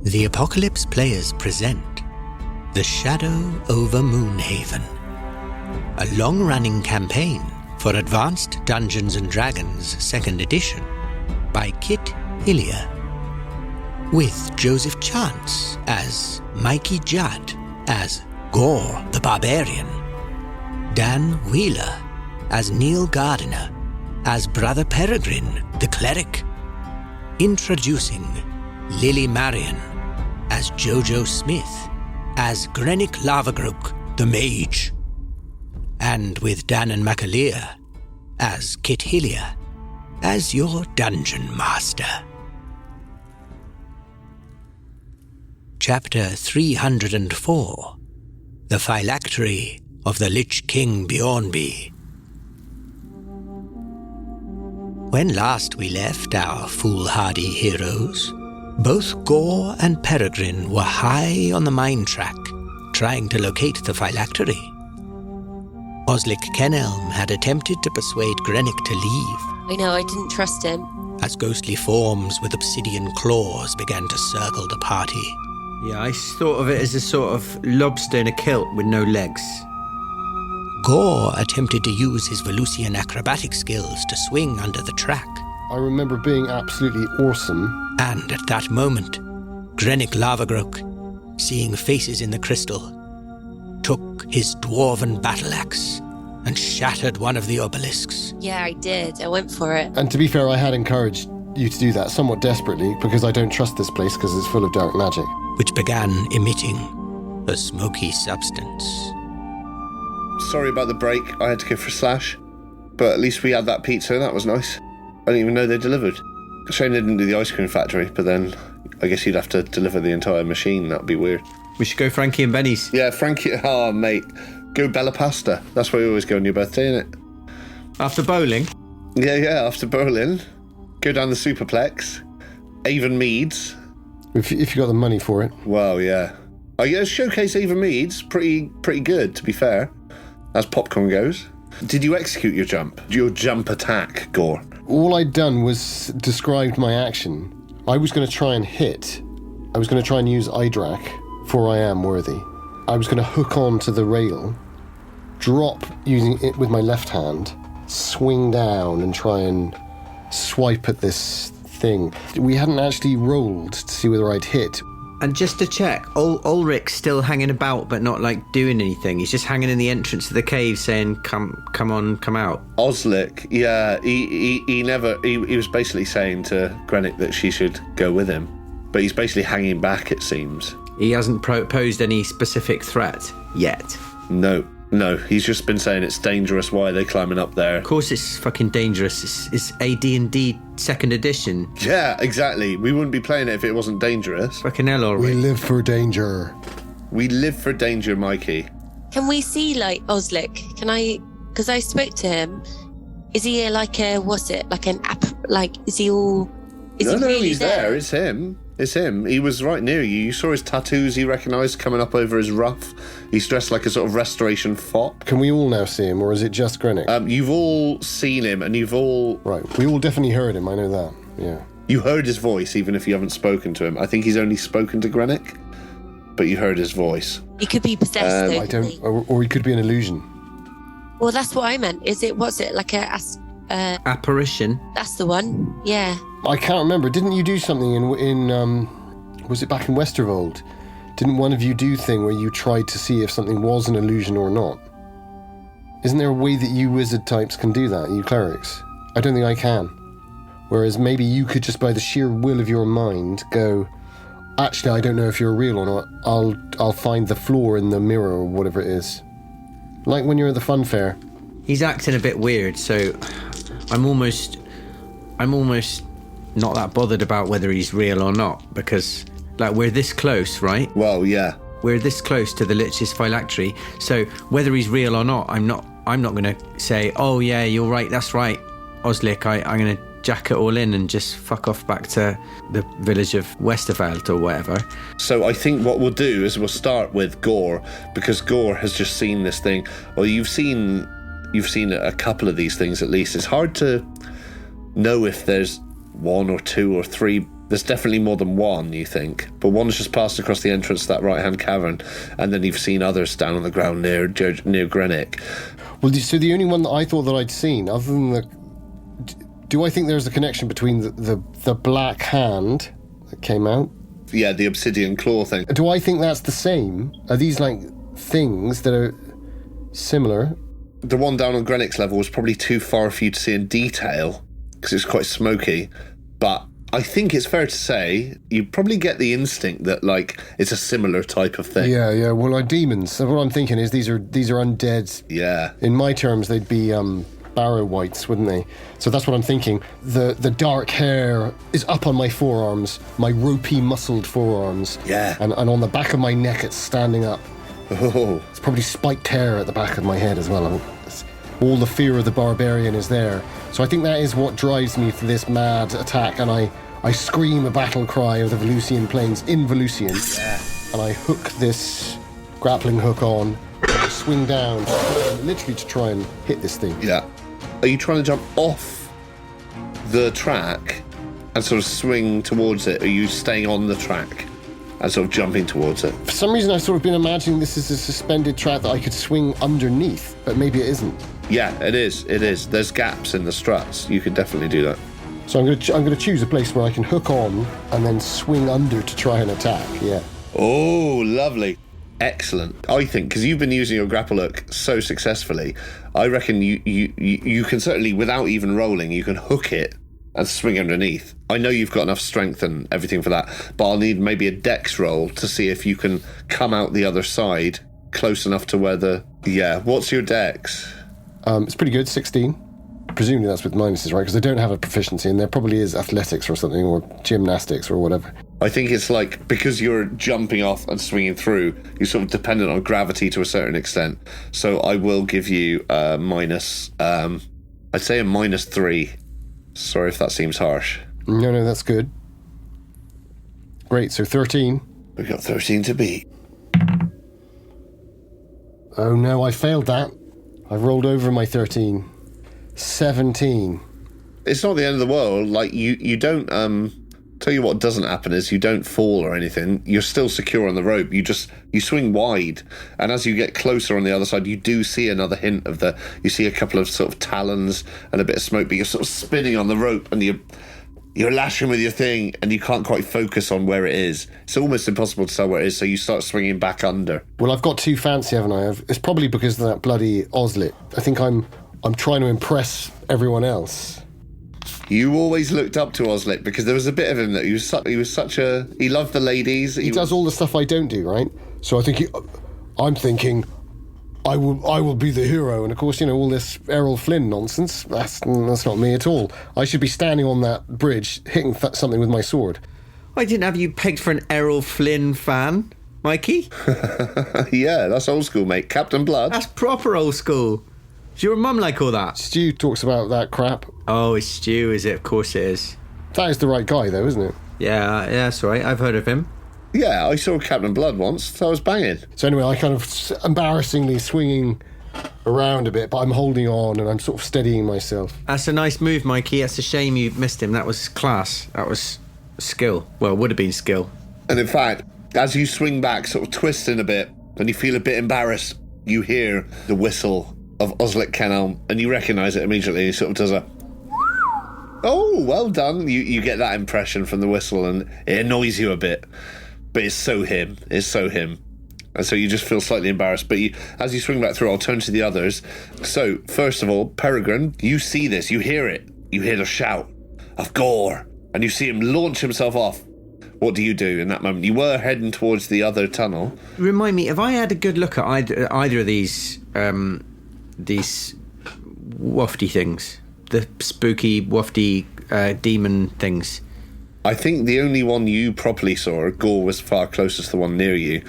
The Apocalypse players present The Shadow over Moonhaven, a long-running campaign for Advanced Dungeons & Dragons 2nd edition by Kit Hillier, with Joseph Chance as Mikey Judd as Goar the Barbarian, Dan Wheeler as Neil Gardiner as Brother Peregrine the Cleric, introducing Lily Maryon as Jojo Smith as Grennick Lavagrook the Mage, and with Danann McAleer as Kit Hillier as your Dungeon Master. Chapter 304, The Phylactery of the Lich King Bjornbye. When last we left our foolhardy heroes, both Goar and Peregrine were high on the mine track, trying to locate the Phylactery. Oslac Kenelm had attempted to persuade Grennick to leave. I know, I didn't trust him. As ghostly forms with obsidian claws began to circle the party. Yeah, I thought of it as a sort of lobster in a kilt with no legs. Goar attempted to use his Velusian acrobatic skills to swing under the track. I remember being absolutely awesome. And at that moment, Grennick Lavagrook, seeing faces in the crystal, took his dwarven battle axe and shattered one of the obelisks. Yeah, I did. I went for it. And to be fair, I had encouraged you to do that somewhat desperately because I don't trust this place because it's full of dark magic. Which began emitting a smoky substance. Sorry about the break. I had to go for a slash. But at least we had that pizza. That was nice. I didn't even know they delivered. Shame they didn't do the ice cream factory, but then I guess you'd have to deliver the entire machine. That'd be weird. We should go Frankie and Benny's. Yeah, Frankie. Oh, mate. Go Bella Pasta. That's where we always go on your birthday, innit? After bowling? Yeah, after bowling. Go down the Superplex. Avon Meads. If you got the money for it. Well, yeah. I guess Showcase Avon Meads. Pretty good, to be fair. As popcorn goes. Did you execute your jump? Your jump attack, Goar? All I'd done was described my action. I was going to try and hit. I was going to try and use Idrak, for I am worthy. I was going to hook onto the rail, drop using it with my left hand, swing down and try and swipe at this thing. We hadn't actually rolled to see whether I'd hit. And just to check, Ulrich's still hanging about but not doing anything. He's just hanging in the entrance to the cave saying, come on, come out. Oslac, yeah, he was basically saying to Grennick that she should go with him. But he's basically hanging back, it seems. He hasn't posed any specific threat yet. No, he's just been saying it's dangerous. Why are they climbing up there? Of course it's fucking dangerous. It's AD&D 2nd edition. Yeah, exactly. We wouldn't be playing it if it wasn't dangerous. Fucking hell, Ulrich. We live for danger. We live for danger, Mikey. Can we see, Oslac? Can I... Because I spoke to him. Is he what's it? Like an app... is he all... Is he really he's there. It's him. He was right near you. You saw his tattoos he recognised coming up over his ruff. He's dressed like a sort of restoration fop. Can we all now see him, or is it just Grennick? You've all seen him, and you've all... Right, we all definitely heard him, I know that, yeah. You heard his voice, even if you haven't spoken to him. I think he's only spoken to Grennick, but you heard his voice. He could be possessed, though, I don't... Or he could be an illusion. Well, that's what I meant. What's it, like a... apparition? That's the one, yeah. I can't remember. Didn't you do something in was it back in Westervold? Didn't one of you do a thing where you tried to see if something was an illusion or not? Isn't there a way that you wizard types can do that, you clerics? I don't think I can. Whereas maybe you could just by the sheer will of your mind go, actually, I don't know if you're real or not. I'll find the flaw in the mirror or whatever it is. Like when you're at the fun fair. He's acting a bit weird, so I'm almost not that bothered about whether he's real or not, because we're this close, right? Well, yeah. We're this close to the Lich's Phylactery, so whether he's real or not, I'm not going to say, oh yeah, you're right, that's right, Oslac, I'm going to jack it all in and just fuck off back to the village of Westerveld or whatever. So I think what we'll do is we'll start with Goar, because Goar has just seen this thing. Or you've seen a couple of these things at least. It's hard to know if there's one or two or three There's definitely more than one, you think, but one's just passed across the entrance to that right-hand cavern, and then you've seen others down on the ground near Grennick. Well, so the only one that I thought that I'd seen, other than the... Do I think there's a connection between the black hand that came out? Yeah, the obsidian claw thing. Do I think that's the same? Are these, like, things that are similar? The one down on Grennick's level was probably too far for you to see in detail, because it's quite smoky, but I think it's fair to say you probably get the instinct that, like, it's a similar type of thing. Yeah. Well, like demons. So what I'm thinking is these are undead. Yeah. In my terms, they'd be barrow wights, wouldn't they? So that's what I'm thinking. The dark hair is up on my forearms, my ropey, muscled forearms. Yeah. And on the back of my neck, it's standing up. Oh. It's probably spiked hair at the back of my head as well. All the fear of the barbarian is there. So I think that is what drives me for this mad attack, and I scream a battle cry of the Velusian plains in Velusian. Yeah. And I hook this grappling hook on, and I swing down, literally to try and hit this thing. Yeah. Are you trying to jump off the track and sort of swing towards it? Or are you staying on the track and sort of jumping towards it? For some reason, I've sort of been imagining this is a suspended track that I could swing underneath, but maybe it isn't. Yeah, it is. It is. There's gaps in the struts. You could definitely do that. So I'm going to choose a place where I can hook on and then swing under to try and attack. Yeah. Oh, lovely. Excellent. I think, because you've been using your grapple hook so successfully, I reckon you can certainly, without even rolling, you can hook it and swing underneath. I know you've got enough strength and everything for that, but I'll need maybe a dex roll to see if you can come out the other side close enough to where the... Yeah, what's your dex? It's pretty good, 16. Presumably that's with minuses, right? Because I don't have a proficiency, and there probably is athletics or something, or gymnastics or whatever. I think it's like, because you're jumping off and swinging through, you're sort of dependent on gravity to a certain extent. So I will give you a minus, I'd say a -3. Sorry if that seems harsh. No, that's good. Great, so 13. We've got 13 to beat. Oh no, I failed that. I rolled over my 13. 17. It's not the end of the world. Like, you don't, tell you what doesn't happen is you don't fall or anything. You're still secure on the rope. You swing wide. And as you get closer on the other side, you do see another hint of you see a couple of sort of talons and a bit of smoke, but you're sort of spinning on the rope and you're lashing with your thing and you can't quite focus on where it is. It's almost impossible to tell where it is, so you start swinging back under. Well, I've got too fancy, haven't I? It's probably because of that bloody Oslac. I think I'm trying to impress everyone else. You always looked up to Oslac because there was a bit of him that he loved the ladies. He does all the stuff I don't do, right? So I think I'm thinking I will be the hero, and of course, all this Errol Flynn nonsense. That's not me at all. I should be standing on that bridge hitting something with my sword. I didn't have you pegged for an Errol Flynn fan, Mikey. Yeah, that's old school, mate. Captain Blood. That's proper old school. Does your mum like all that? Stu talks about that crap. Oh, it's Stu, is it? Of course it is. That is the right guy, though, isn't it? Yeah, that's right. I've heard of him. Yeah, I saw Captain Blood once, so I was banging. So anyway, I kind of embarrassingly swinging around a bit, but I'm holding on and I'm sort of steadying myself. That's a nice move, Mikey. That's a shame you missed him. That was class. That was skill. Well, it would have been skill. And in fact, as you swing back, sort of twisting a bit, and you feel a bit embarrassed, you hear the whistle of Oslac Kenelm, and you recognise it immediately. He sort of does a... Oh, well done. You get that impression from the whistle, and it annoys you a bit. But it's so him. It's so him. And so you just feel slightly embarrassed. But as you swing back through, I'll turn to the others. So, first of all, Peregrine, you see this. You hear it. You hear the shout of Goar. And you see him launch himself off. What do you do in that moment? You were heading towards the other tunnel. Remind me, have I had a good look at either of these wafty things? The spooky, wafty demon things? I think the only one you properly saw, Goar was far closest to the one near you,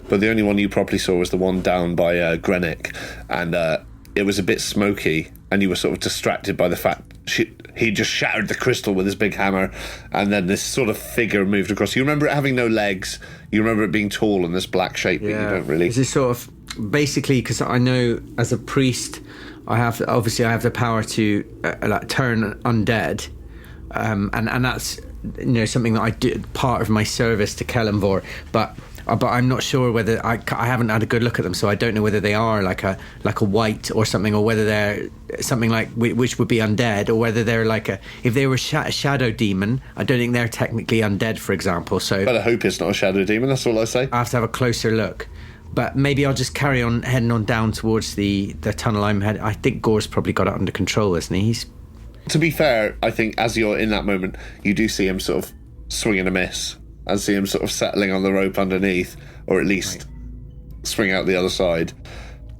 but the only one you properly saw was the one down by Grennick, and it was a bit smoky, and you were sort of distracted by the fact he just shattered the crystal with his big hammer, and then this sort of figure moved across. You remember it having no legs, you remember it being tall in this black shape, but you don't really... Is this sort of, basically, because I know as a priest, I have the power to turn undead. and that's something that I do, part of my service to Kellenvor, but I'm not sure whether I haven't had a good look at them, so I don't know whether they are like a white or something, or whether they're something like which would be undead, or whether they're like if they were a shadow demon. I don't think they're technically undead, for example. So but I hope it's not a shadow demon. That's all I say. I have to have a closer look. But maybe I'll just carry on heading on down towards the tunnel I'm heading. I think Gore's probably got it under control, isn't he? To be fair, I think as you're in that moment, you do see him sort of swing and a miss, and see him sort of settling on the rope underneath, or at least swing out the other side.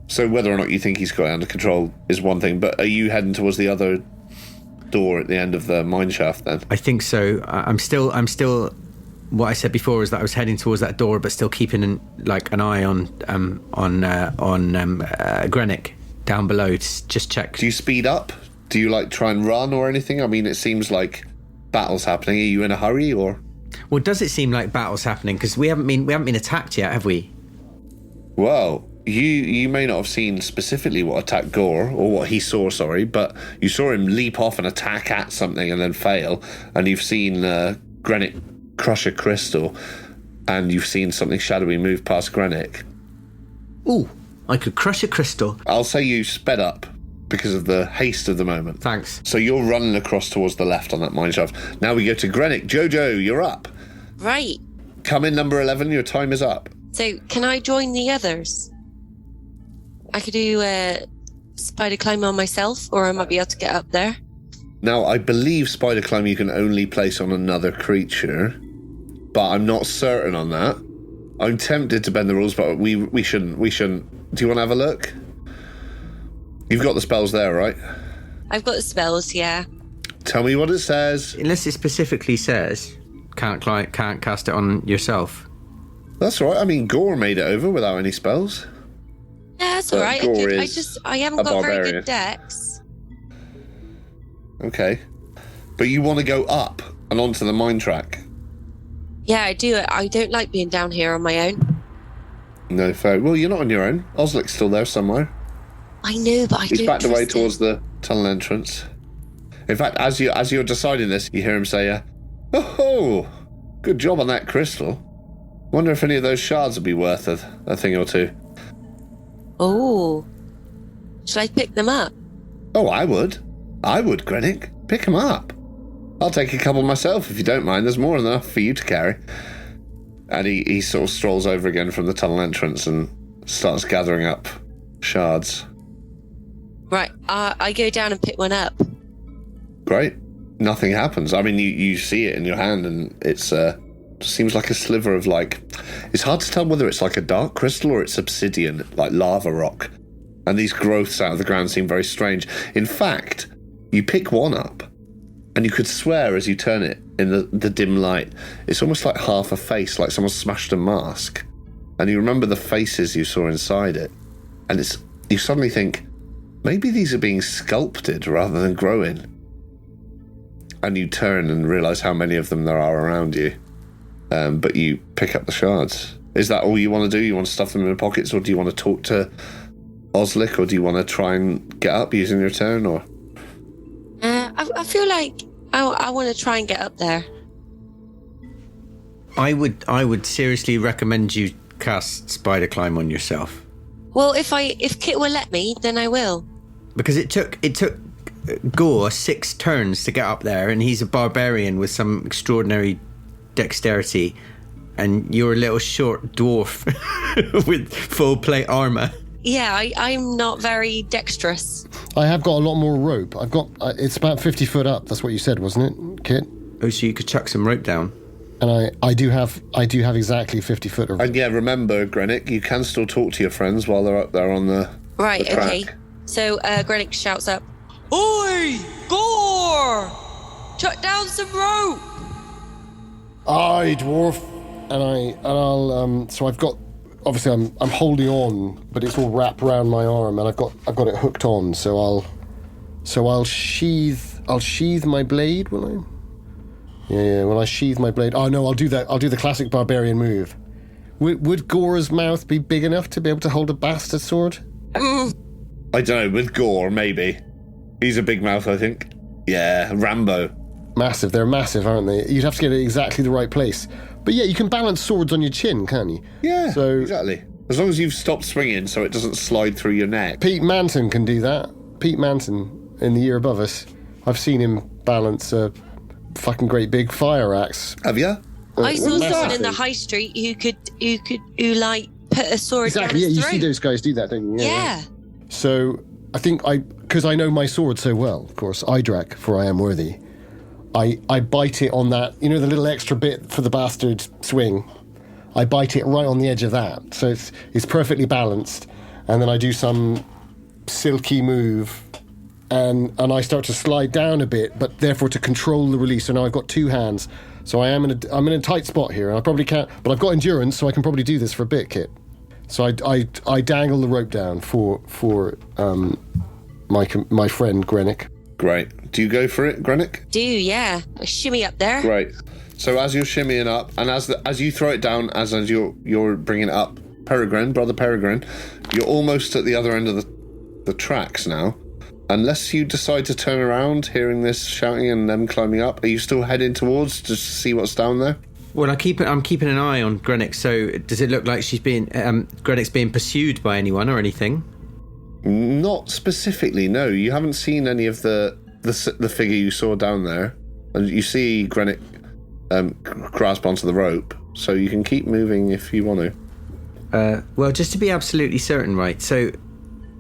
So whether or not you think he's got it under control is one thing, but are you heading towards the other door at the end of the mine shaft then? I think so. I'm still. What I said before is that I was heading towards that door, but still keeping an eye on Grennick down below to just check. Do you speed up? Do you try and run or anything? I mean, it seems like battle's happening. Are you in a hurry or? Well, does it seem like battle's happening? Because we haven't been attacked yet, have we? Well, you may not have seen specifically what attacked Goar, or what he saw, sorry, but you saw him leap off and attack at something and then fail, and you've seen Grennick crush a crystal, and you've seen something shadowy move past Grennick. Ooh, I could crush a crystal. I'll say you sped up because of the haste of the moment. Thanks. So you're running across towards the left on that mine shaft. Now we go to Grennick. Jojo, you're up. Right. Come in, number 11. Your time is up. So can I join the others? I could do a spider climb on myself, or I might be able to get up there. Now, I believe spider climb you can only place on another creature, but I'm not certain on that. I'm tempted to bend the rules, but we shouldn't. Do you want to have a look? You've got the spells there, right? I've got the spells, yeah. Tell me what it says. Unless it specifically says can't cast it on yourself. That's all right. I mean, Goar made it over without any spells. Yeah, that's all right. I haven't got very good decks. Okay. But you want to go up and onto the mine track? Yeah, I do. I don't like being down here on my own. No, fair. Well, you're not on your own. Oslac's still there somewhere. I know, but He's backed away towards the tunnel entrance. In fact, as you're deciding this, you hear him say, "Oh, good job on that crystal. Wonder if any of those shards would be worth a thing or two." Oh. Should I pick them up? Oh, I would, Grennick. Pick them up. I'll take a couple myself if you don't mind. There's more than enough for you to carry. And he sort of strolls over again from the tunnel entrance and starts gathering up shards. Right, I go down and pick one up. Great. Nothing happens. I mean, you see it in your hand, and it's seems like a sliver of it's hard to tell whether it's like a dark crystal or it's obsidian, like lava rock. And these growths out of the ground seem very strange. In fact, you pick one up, and you could swear as you turn it in the dim light, it's almost like half a face, like someone smashed a mask. And you remember the faces you saw inside it, and you suddenly think, maybe these are being sculpted rather than growing. And you turn and realise how many of them there are around you. But you pick up the shards. Is that all you want to do? You want to stuff them in your pockets, or do you want to talk to Oslac, or do you want to try and get up using your turn, or? I feel like I want to try and get up there. I would seriously recommend you cast spider climb on yourself. Well, if Kit will let me, then I will. Because it took Goar 6 turns to get up there, and he's a barbarian with some extraordinary dexterity, and you're a little short dwarf with full plate armor. Yeah, I'm not very dexterous. I have got a lot more rope. I've got it's about 50 foot up. That's what you said, wasn't it, Kit? Oh, so you could chuck some rope down. And I do have exactly 50 foot of rope. And yeah, remember, Grennick, you can still talk to your friends while they're up there on the right. the track. Okay. So Grennick shouts up, "Oi, Goar! Chuck down some rope!" Aye, dwarf. And I'll so I've got, obviously I'm holding on, but it's all wrapped around my arm, and I've got it hooked on. So I'll sheathe my blade, will I? Yeah. When I sheathe my blade, oh no, I'll do that. I'll do the classic barbarian move. Would Goar's mouth be big enough to be able to hold a bastard sword? I don't know. With Goar, maybe. He's a big mouth, I think. Yeah, Rambo. massive. They're massive, aren't they? You'd have to get it exactly the right place. But yeah, you can balance swords on your chin, can't you? Yeah, so exactly. As long as you've stopped swinging so it doesn't slide through your neck. Pete Manton can do that. Pete Manton, in the year above us, I've seen him balance a fucking great big fire axe. Have you? I saw someone in the high street who like put a sword down his Exactly, yeah, you throat. see those guys do that, don't you? Yeah. So I think because I know my sword so well, of course, Idrak, for I am worthy, I bite it on that, the little extra bit for the bastard swing. I bite it right on the edge of that. So it's perfectly balanced. And then I do some silky move and I start to slide down a bit, but therefore to control the release. So now I've got two hands. So I'm in a tight spot here, and I probably can't, but I've got endurance, so I can probably do this for a bit, Kit. So I dangle the rope down for my friend Grennick. Great. Do you go for it, Grennick? Do, yeah. I shimmy up there. Great. So as you're shimmying up, and as you throw it down, as you're bringing it up, Brother Peregrine, you're almost at the other end of the tracks now. Unless you decide to turn around, hearing this shouting and them climbing up, are you still heading towards just to see what's down there? Well, I'm keeping an eye on Grennick. So does it look like Grennick's being pursued by anyone or anything? Not specifically, no. You haven't seen any of the figure you saw down there, and you see Grennick grasp onto the rope, so you can keep moving if you want to. Well, just to be absolutely certain, right? So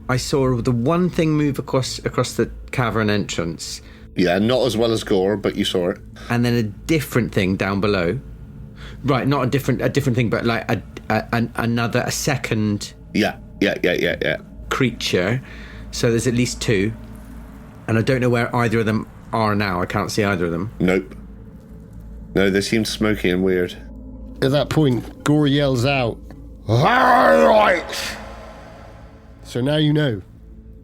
I saw the one thing move across the cavern entrance. Yeah, not as well as Goar, but you saw it. And then a different thing down below. Right, not a different thing, but like a second. Yeah. Creature. So there's at least two, and I don't know where either of them are now. I can't see either of them. Nope. No, they seem smoky and weird. At that point, Goar yells out, "Right!" So now you know.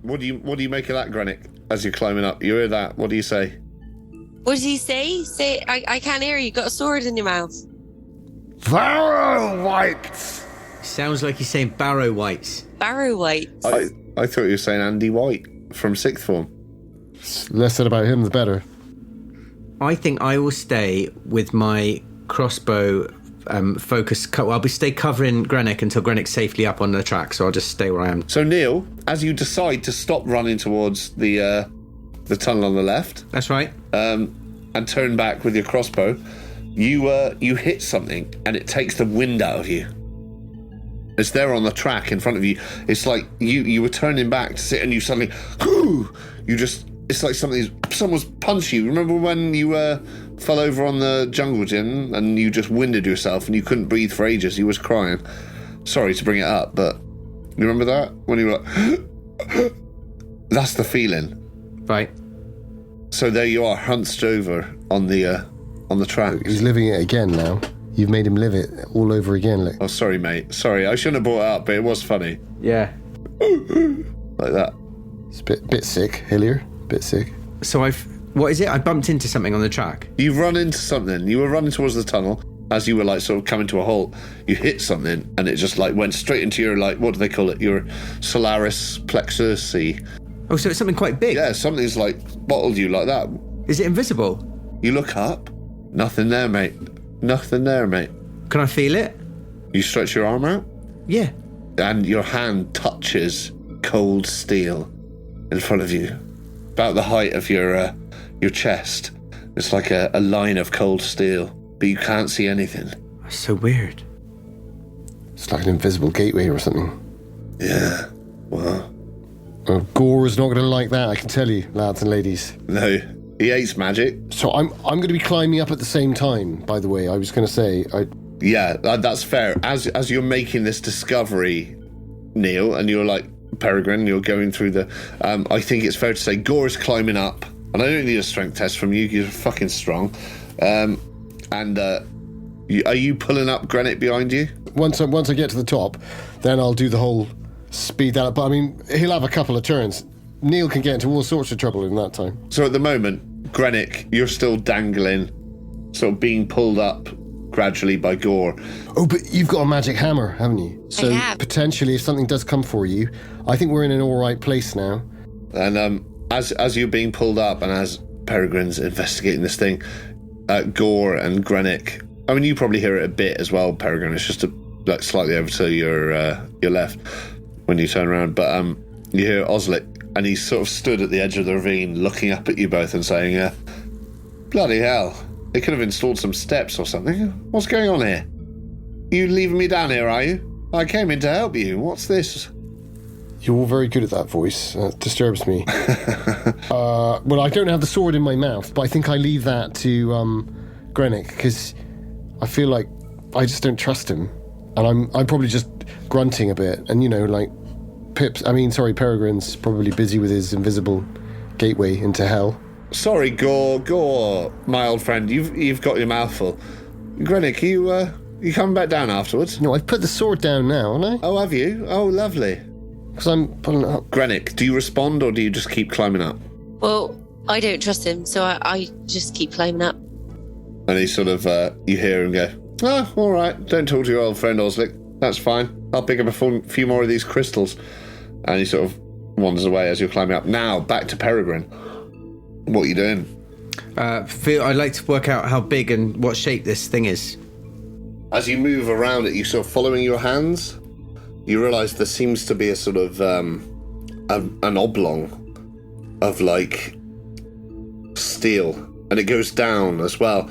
What do you make of that, Grennick? As you're climbing up, you hear that. What do you say? What does he say? Say, I can't hear you. Got a sword in your mouth. Barrow whites. Sounds like he's saying barrow whites. Barrow whites. I thought you were saying Andy White from sixth form. Less said about him, the better. I think I will stay with my crossbow focus. I'll stay covering Grennick until Grennick's safely up on the track, so I'll just stay where I am. So Neil, as you decide to stop running towards the tunnel on the left, that's right, and turn back with your crossbow, you hit something and it takes the wind out of you. It's there on the track in front of you. It's like you were turning back to sit and you suddenly, it's like someone's punched you. Remember when you fell over on the jungle gym and you just winded yourself and you couldn't breathe for ages? You was crying. Sorry to bring it up, but you remember that? When you were like, that's the feeling. Right. So there you are, hunched over on the track. He's living it again now. You've made him live it all over again. Look. Oh, sorry, mate. Sorry, I shouldn't have brought it up, but it was funny. Yeah. Like that. It's a bit sick, Hillier. Bit sick. So what is it? I bumped into something on the track. You've run into something. You were running towards the tunnel. As you were like sort of coming to a halt, you hit something and it just like went straight into your, like, what do they call it? Your solaris plexus. Oh, so it's something quite big. Yeah, something's like bottled you like that. Is it invisible? You look up. Nothing there, mate. Nothing there, mate. Can I feel it? You stretch your arm out? Yeah. And your hand touches cold steel in front of you. About the height of your chest. It's like a line of cold steel, but you can't see anything. That's so weird. It's like an invisible gateway or something. Yeah, well... Goar is not going to like that, I can tell you, lads and ladies. No, he hates magic. So I'm going to be climbing up at the same time, by the way. I was going to say... Yeah, that's fair. As you're making this discovery, Neil, and you're like, Peregrine, you're going through the... I think it's fair to say Goar's climbing up, and I don't need a strength test from you, you're fucking strong. Are you pulling up Grennick behind you? Once I get to the top, then I'll do the whole speed that up. But I mean, he'll have a couple of turns. Neil can get into all sorts of trouble in that time. So at the moment, Grennick, you're still dangling, sort of being pulled up gradually by Goar. Oh, but you've got a magic hammer, haven't you? So I have. Potentially, if something does come for you, I think we're in an all right place now. And as you're being pulled up, and as Peregrine's investigating this thing. Goar and Grennick. I mean, you probably hear it a bit as well, Peregrine. It's just like slightly over to your left when you turn around. But you hear Oslac, and he's sort of stood at the edge of the ravine looking up at you both and saying, bloody hell, they could have installed some steps or something. What's going on here? You leaving me down here, are you? I came in to help you. What's this? You're all very good at that voice. It disturbs me. Well, I don't have the sword in my mouth, but I think I leave that to Grennick, because I feel like I just don't trust him. And I'm probably just grunting a bit. And, like, Peregrine's probably busy with his invisible gateway into hell. Sorry, Goar, my old friend. You've got your mouth full. Grennick, you coming back down afterwards? No, I've put the sword down now, haven't I? Oh, have you? Oh, lovely. Because I'm pulling it up. Grennick, do you respond or do you just keep climbing up? Well, I don't trust him, so I just keep climbing up. And he sort of, you hear him go, all right, don't talk to your old friend Oslac. That's fine. I'll pick up a few more of these crystals. And he sort of wanders away as you're climbing up. Now, back to Peregrine. What are you doing? I'd like to work out how big and what shape this thing is. As you move around it, you sort of following your hands, you realise there seems to be a sort of an oblong of like steel, and it goes down as well.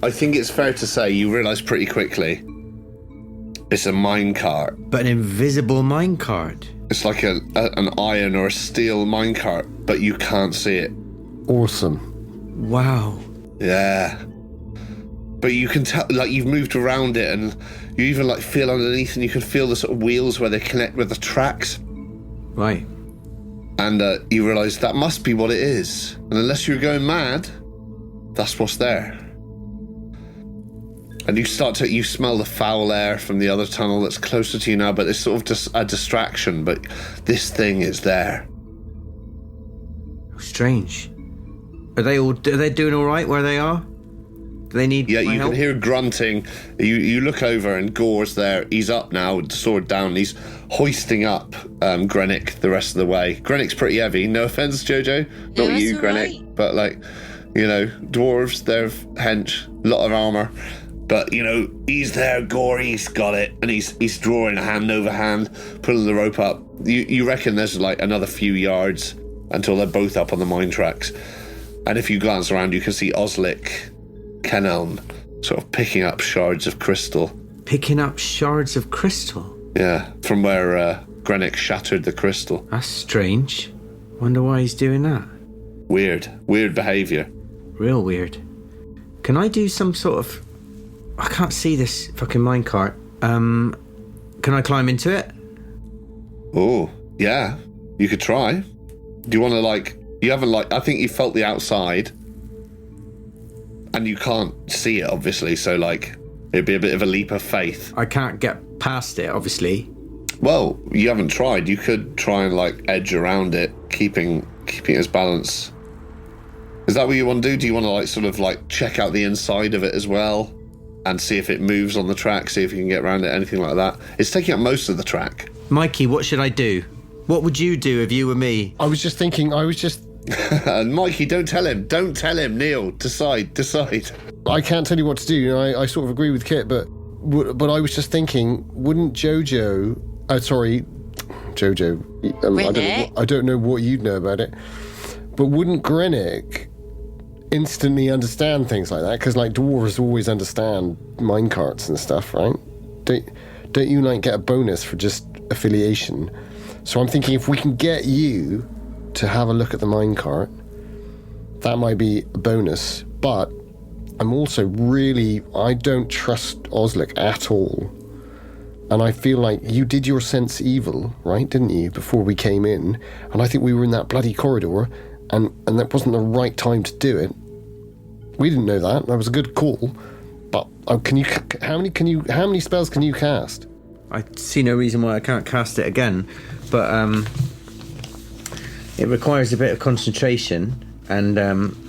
I think it's fair to say you realise pretty quickly it's a minecart. But an invisible minecart. It's like an iron or a steel minecart, but you can't see it. Awesome. Wow. Yeah. But you can tell, like, you've moved around it, and you even like feel underneath, and you can feel the sort of wheels where they connect with the tracks. Right. And you realise that must be what it is. And unless you're going mad, that's what's there. And you smell the foul air from the other tunnel that's closer to you now, but it's sort of just a distraction. But this thing is there. Strange. Are they doing all right where they are? Do they need my help? Can hear grunting. You look over and Gore's there. He's up now with the sword down. And he's hoisting up Grennick the rest of the way. Grennick's pretty heavy. No offence, Jojo. Not you, Grennick. Right. But dwarves, they're hench, a lot of armour. But, he's there, Goar, he's got it. And he's drawing a hand over hand, pulling the rope up. You reckon there's like another few yards until they're both up on the mine tracks. And if you glance around, you can see Oslac, Kenelm, sort of picking up shards of crystal. Picking up shards of crystal? Yeah, from where Grennick shattered the crystal. That's strange. Wonder why he's doing that. Weird behaviour. Real weird. Can I do some sort of... I can't see this fucking minecart. Can I climb into it? Oh, yeah. You could try. Do you want to, you haven't, I think you felt the outside. And you can't see it, obviously, so, it'd be a bit of a leap of faith. I can't get past it, obviously. Well, you haven't tried. You could try and, edge around it, keeping its balance. Is that what you want to do? Do you want to, check out the inside of it as well? And see if it moves on the track, see if you can get around it, anything like that. It's taking up most of the track. Mikey, what should I do? What would you do if you were me? I was just thinking, Mikey, don't tell him, Neil, decide. I can't tell you what to do, I sort of agree with Kit, but I was just thinking, wouldn't Jojo, I don't know what you'd know about it, but wouldn't Grennick instantly understand things like that? Because dwarves always understand minecarts and stuff, right? Don't you get a bonus for just affiliation? So I'm thinking if we can get you to have a look at the minecart, that might be a bonus. But I'm also I don't trust Oslac at all. And I feel like you did your sense evil, right, didn't you, before we came in? And I think we were in that bloody corridor, and that wasn't the right time to do it. We didn't know that. That was a good call. But how many spells can you cast? I see no reason why I can't cast it again, but it requires a bit of concentration, and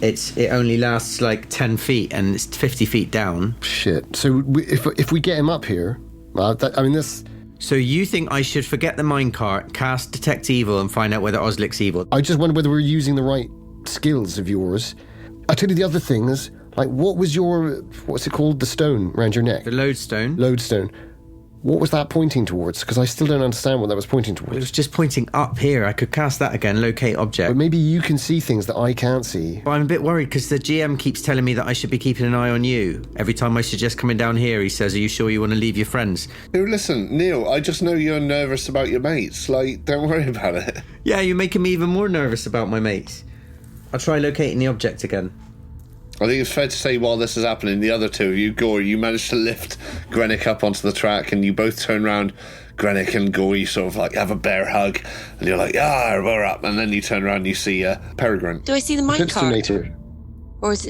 it only lasts 10 feet, and it's 50 feet down. Shit. So if we get him up here, this. So you think I should forget the minecart, cast Detect Evil, and find out whether Oslac's evil? I just wonder whether we're using the right skills of yours. I tell you the other things, like what was your, what's it called, the stone around your neck? The lodestone. Lodestone. What was that pointing towards? Because I still don't understand what that was pointing towards. It was just pointing up here. I could cast that again, locate object. But maybe you can see things that I can't see. But I'm a bit worried because the GM keeps telling me that I should be keeping an eye on you. Every time I suggest coming down here, he says, are you sure you want to leave your friends? Hey, listen, Neil, I just know you're nervous about your mates. Like, don't worry about it. Yeah, you're making me even more nervous about my mates. I'll try locating the object again. I think it's fair to say while this is happening, the other two of you, Goar, you managed to lift Grennick up onto the track and you both turn around. Grennick and Goar, you sort of like have a bear hug and you're like, we're up. And then you turn around and you see Peregrine. Do I see the minecart? Pipstonator. Or is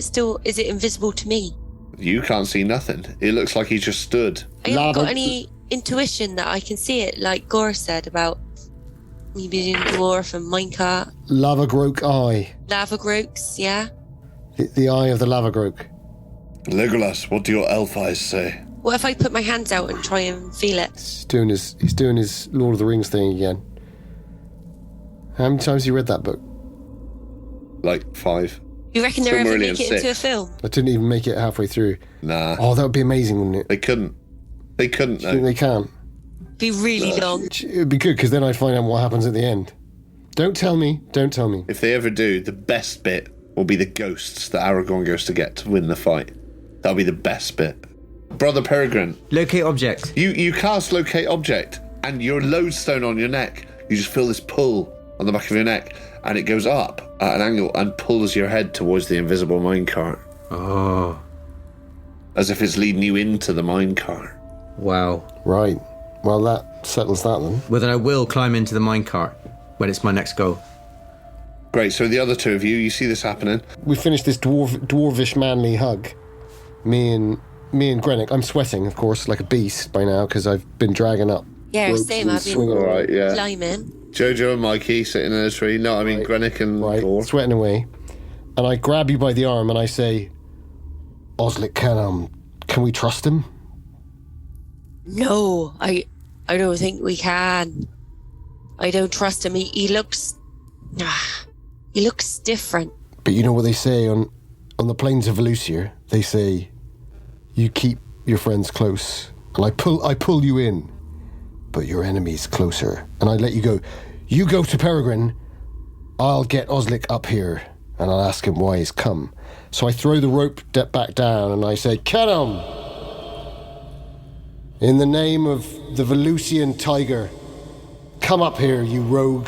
it invisible to me? You can't see nothing. It looks like he just stood. I haven't got any intuition that I can see it, like Goar said about me being dwarf and minecart. Lava Groke eye. Lava grokes, yeah? The eye of the Lava Groke. Legolas, what do your elf eyes say? What if I put my hands out and try and feel it? He's doing his Lord of the Rings thing again. How many times have you read that book? Like 5. You reckon they'll ever Silmarillion make it into a 6. film? I didn't even make it halfway through. Nah. Oh, that would be amazing, wouldn't it? They couldn't. They couldn't, Do you think though. they can? Be really long. It would be good, because then I'd find out what happens at the end. Don't tell me. If they ever do, the best bit will be the ghosts that Aragorn goes to get to win the fight. That'll be the best bit. Brother Peregrine. Locate object. You cast locate object, and your lodestone on your neck, you just feel this pull on the back of your neck, and it goes up at an angle and pulls your head towards the invisible minecart. Oh. As if it's leading you into the minecart. Wow. Right. Well, that settles that then. Well, then I will climb into the minecart when it's my next goal. Great, so the other two of you see this happening. We finished this dwarvish manly hug. Me and Grennick. I'm sweating, of course, like a beast by now, because I've been dragging up. Yeah, ropes same. and I've been swinging around. Alright, yeah. climbing. Jojo and Mikey sitting in a tree. No, I mean Right. Grennick and Right, Goar. sweating away. And I grab you by the arm and I say, Oslac, can we trust him? No, I don't think we can. I don't trust him. He looks different. But you know what they say on the plains of Valusia? They say, you keep your friends close. And I pull you in, but your enemy's closer. And I let you go. You go to Peregrine. I'll get Oslac up here, and I'll ask him why he's come. So I throw the rope back down, and I say, "Kill him! In the name of the Valusian tiger, come up here, you rogue."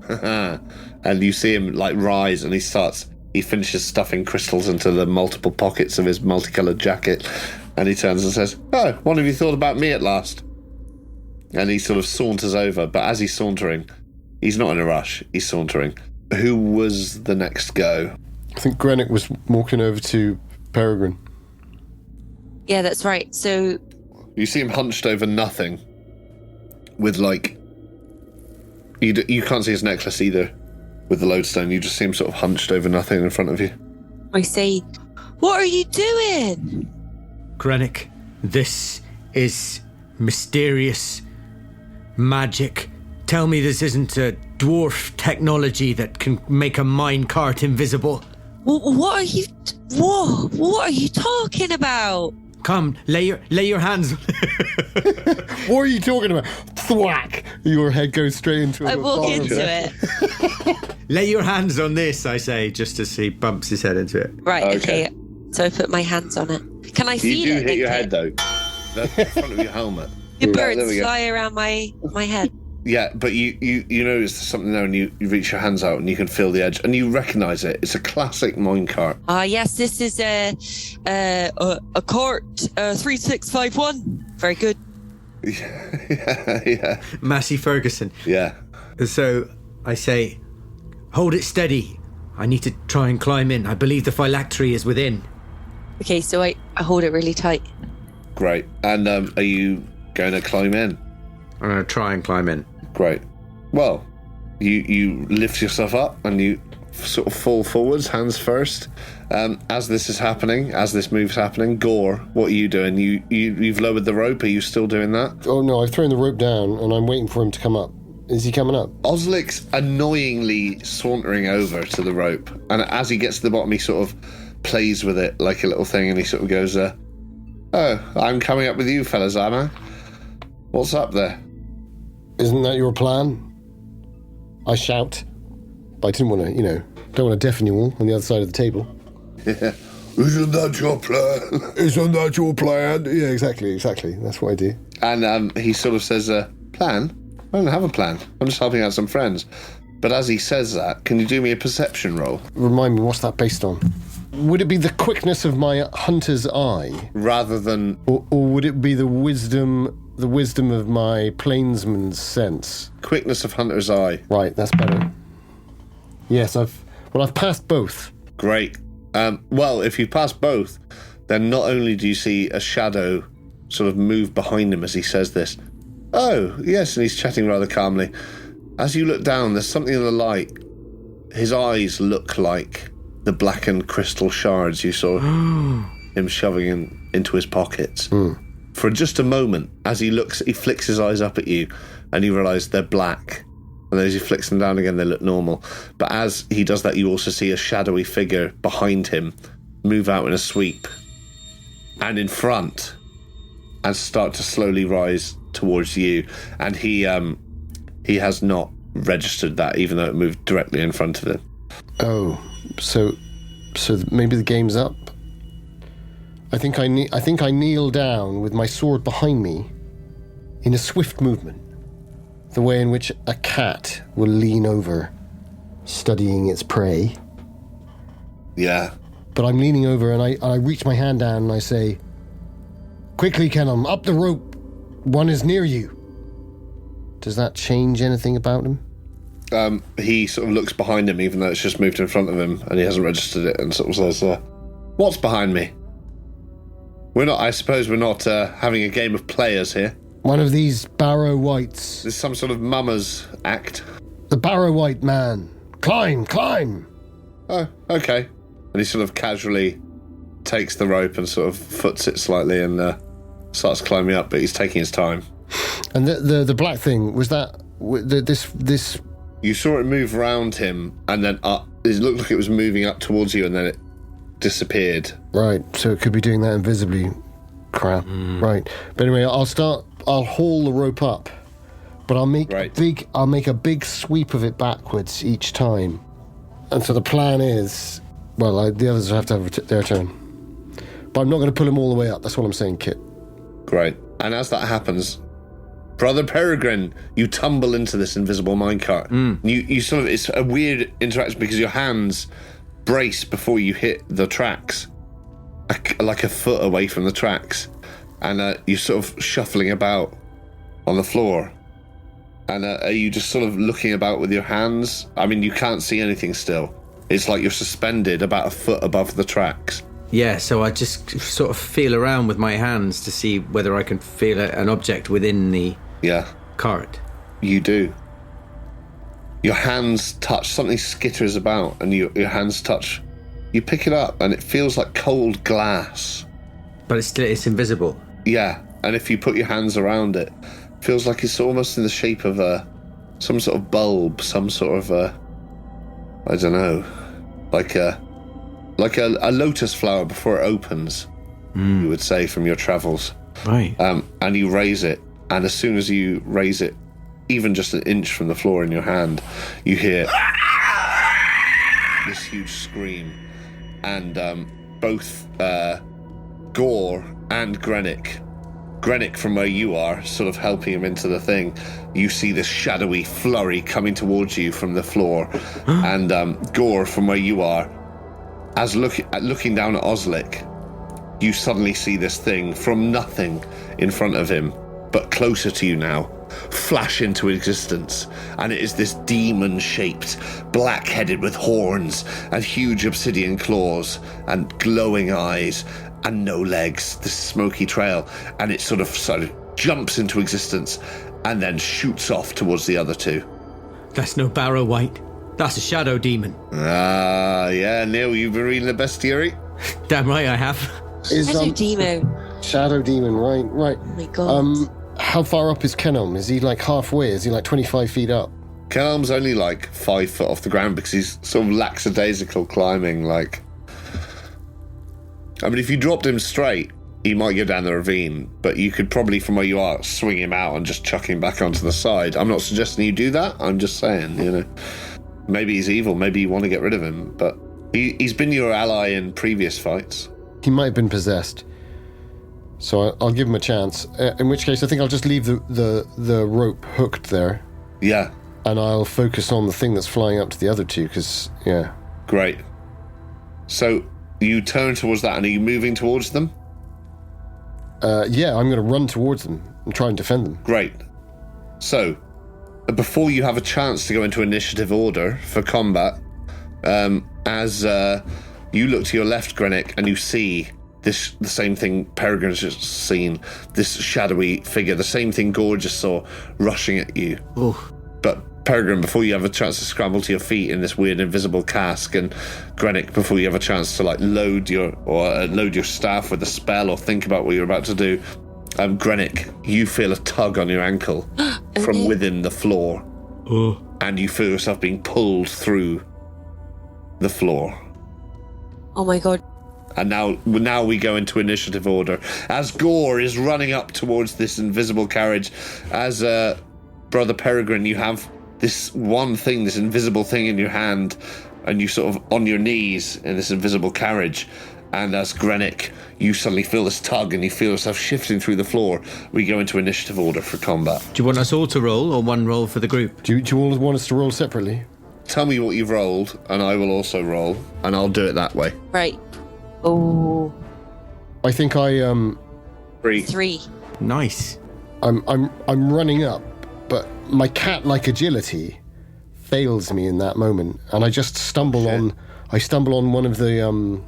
And you see him like rise, and he finishes stuffing crystals into the multiple pockets of his multicoloured jacket, and he turns and says, "Oh, one of you thought about me at last." And he sort of saunters over, but as he's sauntering, he's not in a rush, he's sauntering. Who was the next go? I think Grennick was walking over to Peregrine. Yeah, that's right. So You see him hunched over nothing, with like, you can't see his necklace either, with the lodestone. You just see him sort of hunched over nothing in front of you. I say, "What are you doing?" Grennick, this is mysterious magic. Tell me this isn't a dwarf technology that can make a minecart invisible. What are you? What are you talking about? Come, lay your hands. What are you talking about? Thwack! Your head goes straight into I a walk bottom. into it. Lay your hands on this, I say, just as he bumps his head into it. Right. Okay. Okay. So I put my hands on it. Can I feel You do it? hit your Kit? head though. That's in front of your helmet. The Yeah, birds there we go. fly around my head. Yeah, but you notice there's something there, and you reach your hands out and you can feel the edge, and you recognise it. It's a classic minecart. Yes, this is a cart 3651. Very good. Yeah. Massey Ferguson. Yeah. So I say, hold it steady. I need to try and climb in. I believe the phylactery is within. Okay, so I hold it really tight. Great. And are you going to climb in? I'm going to try and climb in. Great. Well, you lift yourself up and you sort of fall forwards, hands first. As this is happening, as this move's happening, Goar, what are you doing? You've lowered the rope. Are you still doing that? Oh no, I've thrown the rope down and I'm waiting for him to come up. Is he coming up? Oslic's annoyingly sauntering over to the rope, and as he gets to the bottom, he sort of plays with it like a little thing, and he sort of goes, "Oh, I'm coming up with you fellas, am I? What's up there?" Isn't that your plan? I shout. But I didn't want to, don't want to deafen you all on the other side of the table. Yeah. Isn't that your plan? Isn't that your plan? Yeah, exactly. That's what I do. And he sort of says, plan? I don't have a plan. I'm just helping out some friends. But as he says that, can you do me a perception roll? Remind me, what's that based on? Would it be the quickness of my hunter's eye? Rather than... Or would it be the wisdom of my plainsman's sense? Quickness of hunter's eye. Right, that's better. Yes, I've passed both. Great. Well, if you pass both, then not only do you see a shadow sort of move behind him as he says this. Oh, yes, and he's chatting rather calmly. As you look down, there's something in the light. His eyes look like the blackened crystal shards you saw him shoving into his pockets. For just a moment, as he flicks his eyes up at you, and you realise they're black. And as he flicks them down again, they look normal. But as he does that, you also see a shadowy figure behind him move out in a sweep and in front and start to slowly rise towards you. And he has not registered that, even though it moved directly in front of him. Oh, so maybe the game's up. I think I kneel down with my sword behind me in a swift movement. The way in which a cat will lean over, studying its prey. Yeah. But I'm leaning over and I reach my hand down and I say, "Quickly, Kenham, up the rope. One is near you." Does that change anything about him? He sort of looks behind him, even though it's just moved in front of him, and he hasn't registered it, and sort of says, "What's behind me? I suppose we're not having a game of players here." One of these Barrow Whites. There's some sort of mummer's act. The Barrow White man. Climb! Oh, okay. And he sort of casually takes the rope and sort of foots it slightly and starts climbing up, but he's taking his time. And the black thing, was that this? You saw it move around him and then up. It looked like it was moving up towards you and then it disappeared. Right, so it could be doing that invisibly. Crap. Right. But anyway, I'll haul the rope up, but I'll make a big sweep of it backwards each time. And so the plan is, well, the others have to have their turn. But I'm not going to pull them all the way up. That's what I'm saying, Kit. Great. And as that happens, Brother Peregrine, you tumble into this invisible minecart. You sort of, it's a weird interaction because your hands brace before you hit the tracks, like a foot away from the tracks. And you're sort of shuffling about on the floor. And are you just sort of looking about with your hands? I mean, you can't see anything still. It's like you're suspended about a foot above the tracks. Yeah, so I just sort of feel around with my hands to see whether I can feel an object within the cart. You do. Your hands touch, something skitters about, and your hands touch. You pick it up, and it feels like cold glass. But it's invisible. Yeah, and if you put your hands around it, it feels like it's almost in the shape of some sort of bulb, some sort of I don't know, like a lotus flower before it opens, you would say from your travels. Right. And you raise it, and as soon as you raise it, even just an inch from the floor in your hand, you hear this huge scream, and both Goar and Grennick from where you are, sort of helping him into the thing, you see this shadowy flurry coming towards you from the floor, and Goar from where you are, as looking down at Oslac, you suddenly see this thing from nothing in front of him, but closer to you now, flash into existence, and it is this demon-shaped, black-headed with horns and huge obsidian claws and glowing eyes and no legs, this smoky trail, and it sort of jumps into existence and then shoots off towards the other two. That's no Barrow White. That's a shadow demon. Ah, yeah, Neil, you've been reading the bestiary? Damn right I have. Shadow demon. Shadow demon, right. Oh my god. How far up is Kenelm? Is he like halfway? Is he like 25 feet up? Kenelm's only like 5 foot off the ground because he's sort of lackadaisical climbing. Like, I mean, if you dropped him straight, he might go down the ravine, but you could probably, from where you are, swing him out and just chuck him back onto the side. I'm not suggesting you do that. I'm just saying, you know, maybe he's evil. Maybe you want to get rid of him, but he's been your ally in previous fights. He might have been possessed. So I'll give him a chance. In which case, I think I'll just leave the rope hooked there. Yeah. And I'll focus on the thing that's flying up to the other two, because, yeah. Great. So you turn towards that, and are you moving towards them? Yeah, I'm going to run towards them and try and defend them. Great. So, before you have a chance to go into initiative order for combat, as you look to your left, Grennick, and you see the same thing Peregrine's just seen, this shadowy figure, the same thing Goar just saw rushing at you. Ooh. But Peregrine, before you have a chance to scramble to your feet in this weird invisible cask, and Grennick, before you have a chance to like load your staff with a spell or think about what you're about to do, Grennick, you feel a tug on your ankle from within the floor. Oh. And you feel yourself being pulled through the floor. Oh my god. And now we go into initiative order. As Goar is running up towards this invisible carriage, as Brother Peregrine, you have this one thing, this invisible thing in your hand, and you sort of on your knees in this invisible carriage. And as Grennick, you suddenly feel this tug and you feel yourself shifting through the floor. We go into initiative order for combat. Do you want us all to roll, or one roll for the group? Do you all want us to roll separately? Tell me what you've rolled, and I will also roll, and I'll do it that way. Right. Oh. I think I 3. Nice. I'm running up, but my cat-like agility fails me in that moment, and I just stumble on one of the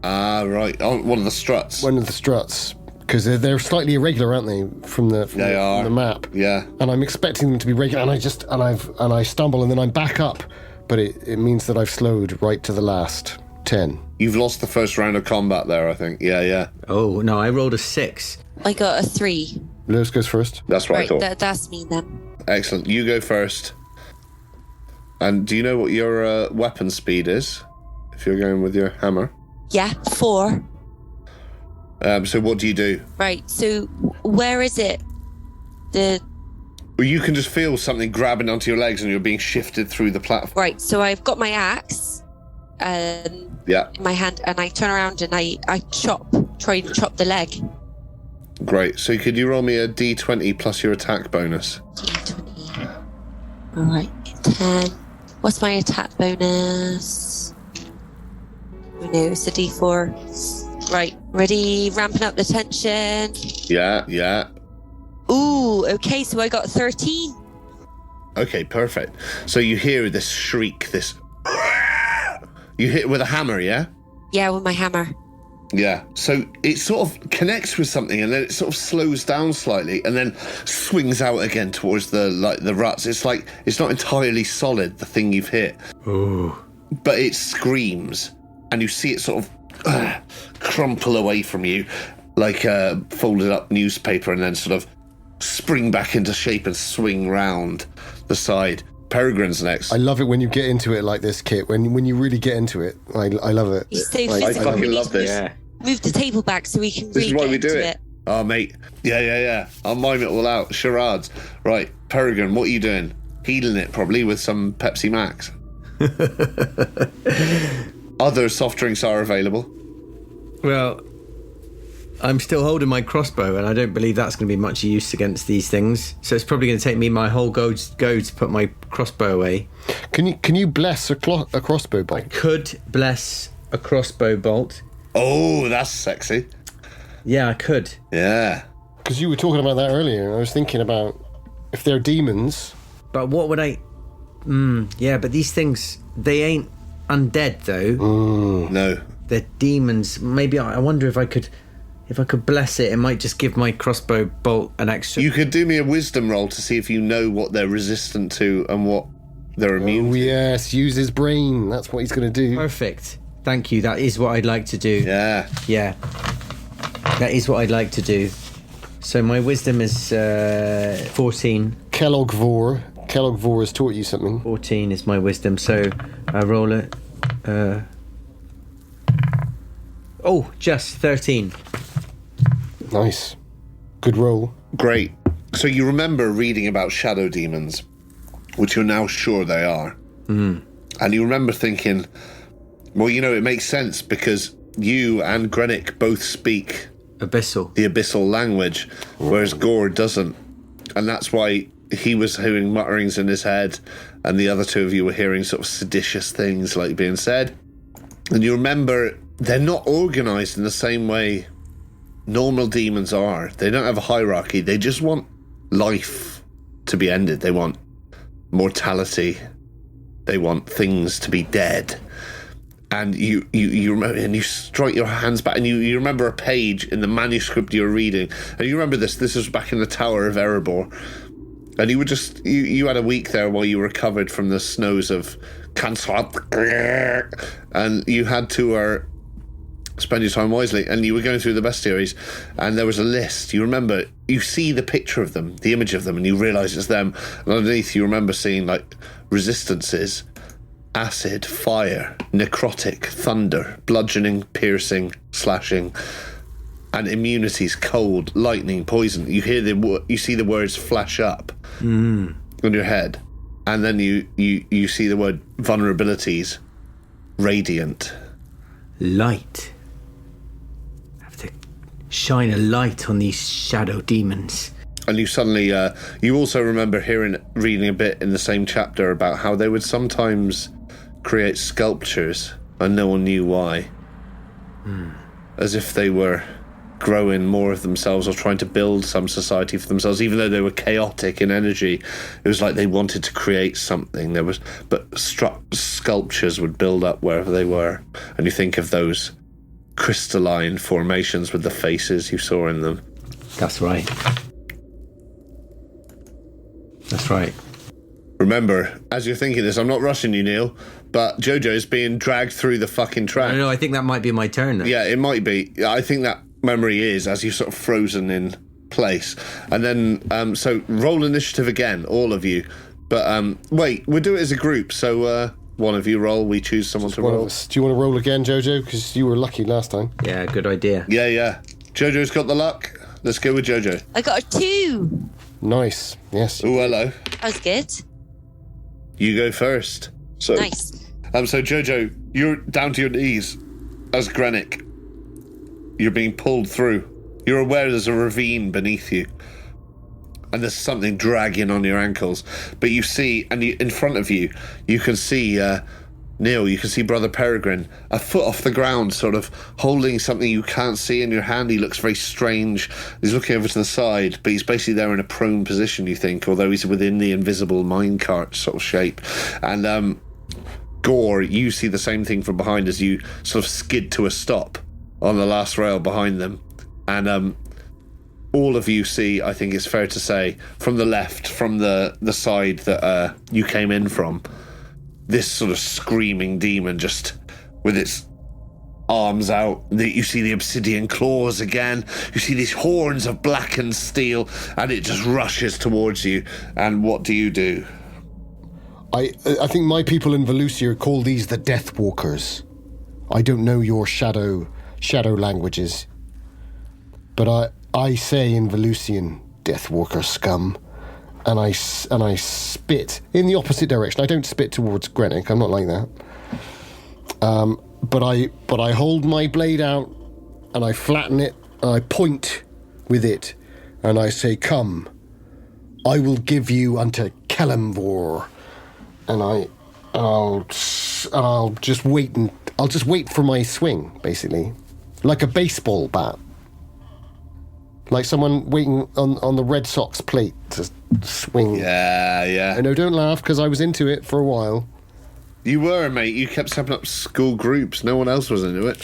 right. On one of the struts. One of the struts, because they're slightly irregular, aren't they? From the map. Yeah. And I'm expecting them to be regular, and I stumble, and then I'm back up, but it means that I've slowed right to the last 10. You've lost the first round of combat there, I think. Yeah. Oh no, I rolled a 6. I got a 3. Lewis goes first. That's what I thought. That's me then. Excellent. You go first. And do you know what your weapon speed is? If you're going with your hammer. Yeah, 4. So what do you do? Right, so where is it? Well, you can just feel something grabbing onto your legs and you're being shifted through the platform. Right, so I've got my axe in my hand, and I turn around and I try to chop the leg. Great. So could you roll me a d20 plus your attack bonus? D20. All right, 10. What's my attack bonus? Oh no, it's a d4. Right, ready, ramping up the tension. Yeah. Ooh, okay, so I got 13. Okay, perfect. So you hear this shriek, this... You hit it with a hammer, yeah? Yeah, with my hammer. Yeah, so it sort of connects with something and then it sort of slows down slightly and then swings out again towards the ruts. It's like, it's not entirely solid, the thing you've hit. Ooh. But it screams and you see it sort of crumple away from you like a folded up newspaper and then sort of spring back into shape and swing round the side. Peregrine's next. I love it when you get into it like this, Kit. When you really get into it, I love it. He's so I physical. fucking love this. Yeah. Move the table back so we can This is really why we get do into it. Oh, mate. Yeah. I'll mime it all out. Charades. Right, Peregrine, what are you doing? Healing it, probably, with some Pepsi Max. Other soft drinks are available. Well, I'm still holding my crossbow, and I don't believe that's going to be much use against these things. So it's probably going to take me my whole go to put my crossbow away. Can you bless a crossbow bolt? I could bless a crossbow bolt. Oh, that's sexy. Yeah, I could. Yeah. Because you were talking about that earlier, and I was thinking about if they're demons. But what would I... yeah, but these things, they ain't undead, though. No. They're demons. Maybe I wonder if I could bless it, it might just give my crossbow bolt an extra... You could do me a wisdom roll to see if you know what they're resistant to and what they're immune to. Yes, use his brain. That's what he's going to do. Perfect. Thank you. That is what I'd like to do. Yeah. Yeah. That is what I'd like to do. So my wisdom is 14. Kellogg Vor has taught you something. 14 is my wisdom, so I roll it. Just 13. Nice. Good roll. Great. So you remember reading about shadow demons, which you're now sure they are. Mm. And you remember thinking, well, it makes sense because you and Grennick both speak Abyssal. the abyssal language, whereas Goar doesn't. And that's why he was hearing mutterings in his head, and the other two of you were hearing sort of seditious things like being said. And you remember they're not organised in the same way normal demons are. They don't have a hierarchy. They just want life to be ended. They want mortality. They want things to be dead. And you remember, and you strike your hands back, and you remember a page in the manuscript you were reading, and you remember this was back in the Tower of Erebor, and you were just you had a week there while you recovered from the snows of Kansat, and you had to spend your time wisely, and you were going through the bestiaries, and there was a list. You remember, you see the picture of them, the image of them, and you realise it's them, and underneath you remember seeing like resistances: acid, fire, necrotic, thunder, bludgeoning, piercing, slashing, and immunities: cold, lightning, poison. You hear you see the words flash up on your head, and then you see the word vulnerabilities: radiant, light. Have to shine a light on these shadow demons. And you suddenly you also remember reading a bit in the same chapter about how they would sometimes create sculptures and no one knew why. As if they were growing more of themselves or trying to build some society for themselves, even though they were chaotic in energy. It was like they wanted to create something. But sculptures would build up wherever they were. And you think of those crystalline formations with the faces you saw in them. That's right. That's right. Remember, as you're thinking this, I'm not rushing you, Neil, but Jojo's being dragged through the fucking track. No, I think that might be my turn then. Yeah, it might be. I think that memory is as you're sort of frozen in place. And then, so roll initiative again, all of you. But wait, we'll do it as a group. So one of you roll, we choose someone to roll. Do you want to roll again, Jojo? Because you were lucky last time. Yeah, good idea. Yeah. Jojo's got the luck. Let's go with Jojo. I got a 2. Nice. Yes. Oh, hello. That was good. You go first. So, Nice. So Jojo, you're down to your knees as Grennick. You're being pulled through. You're aware there's a ravine beneath you, and there's something dragging on your ankles. But you see, and in front of you, you can see Neil. You can see Brother Peregrine, a foot off the ground, sort of holding something you can't see in your hand. He looks very strange. He's looking over to the side, but he's basically there in a prone position, you think, although he's within the invisible minecart sort of shape. And Goar, you see the same thing from behind as you sort of skid to a stop on the last rail behind them. And all of you see, I think it's fair to say, from the left, from the side that you came in from, this sort of screaming demon just with its arms out. You see the obsidian claws again. You see these horns of blackened steel, and it just rushes towards you. And what do you do? I think my people in Valusia call these the Death Walkers. I don't know your shadow languages, but I say in Valusian, Death Walker scum. And I spit in the opposite direction. I don't spit towards Grennick. I'm not like that. But I hold my blade out and I flatten it and I point with it and I say, "Come, I will give you unto Kelemvor." And I'll just wait for my swing, basically, like a baseball bat. Like someone waiting on the Red Sox plate to swing. Yeah. I know, don't laugh, because I was into it for a while. You were, mate. You kept stepping up school groups. No one else was into it.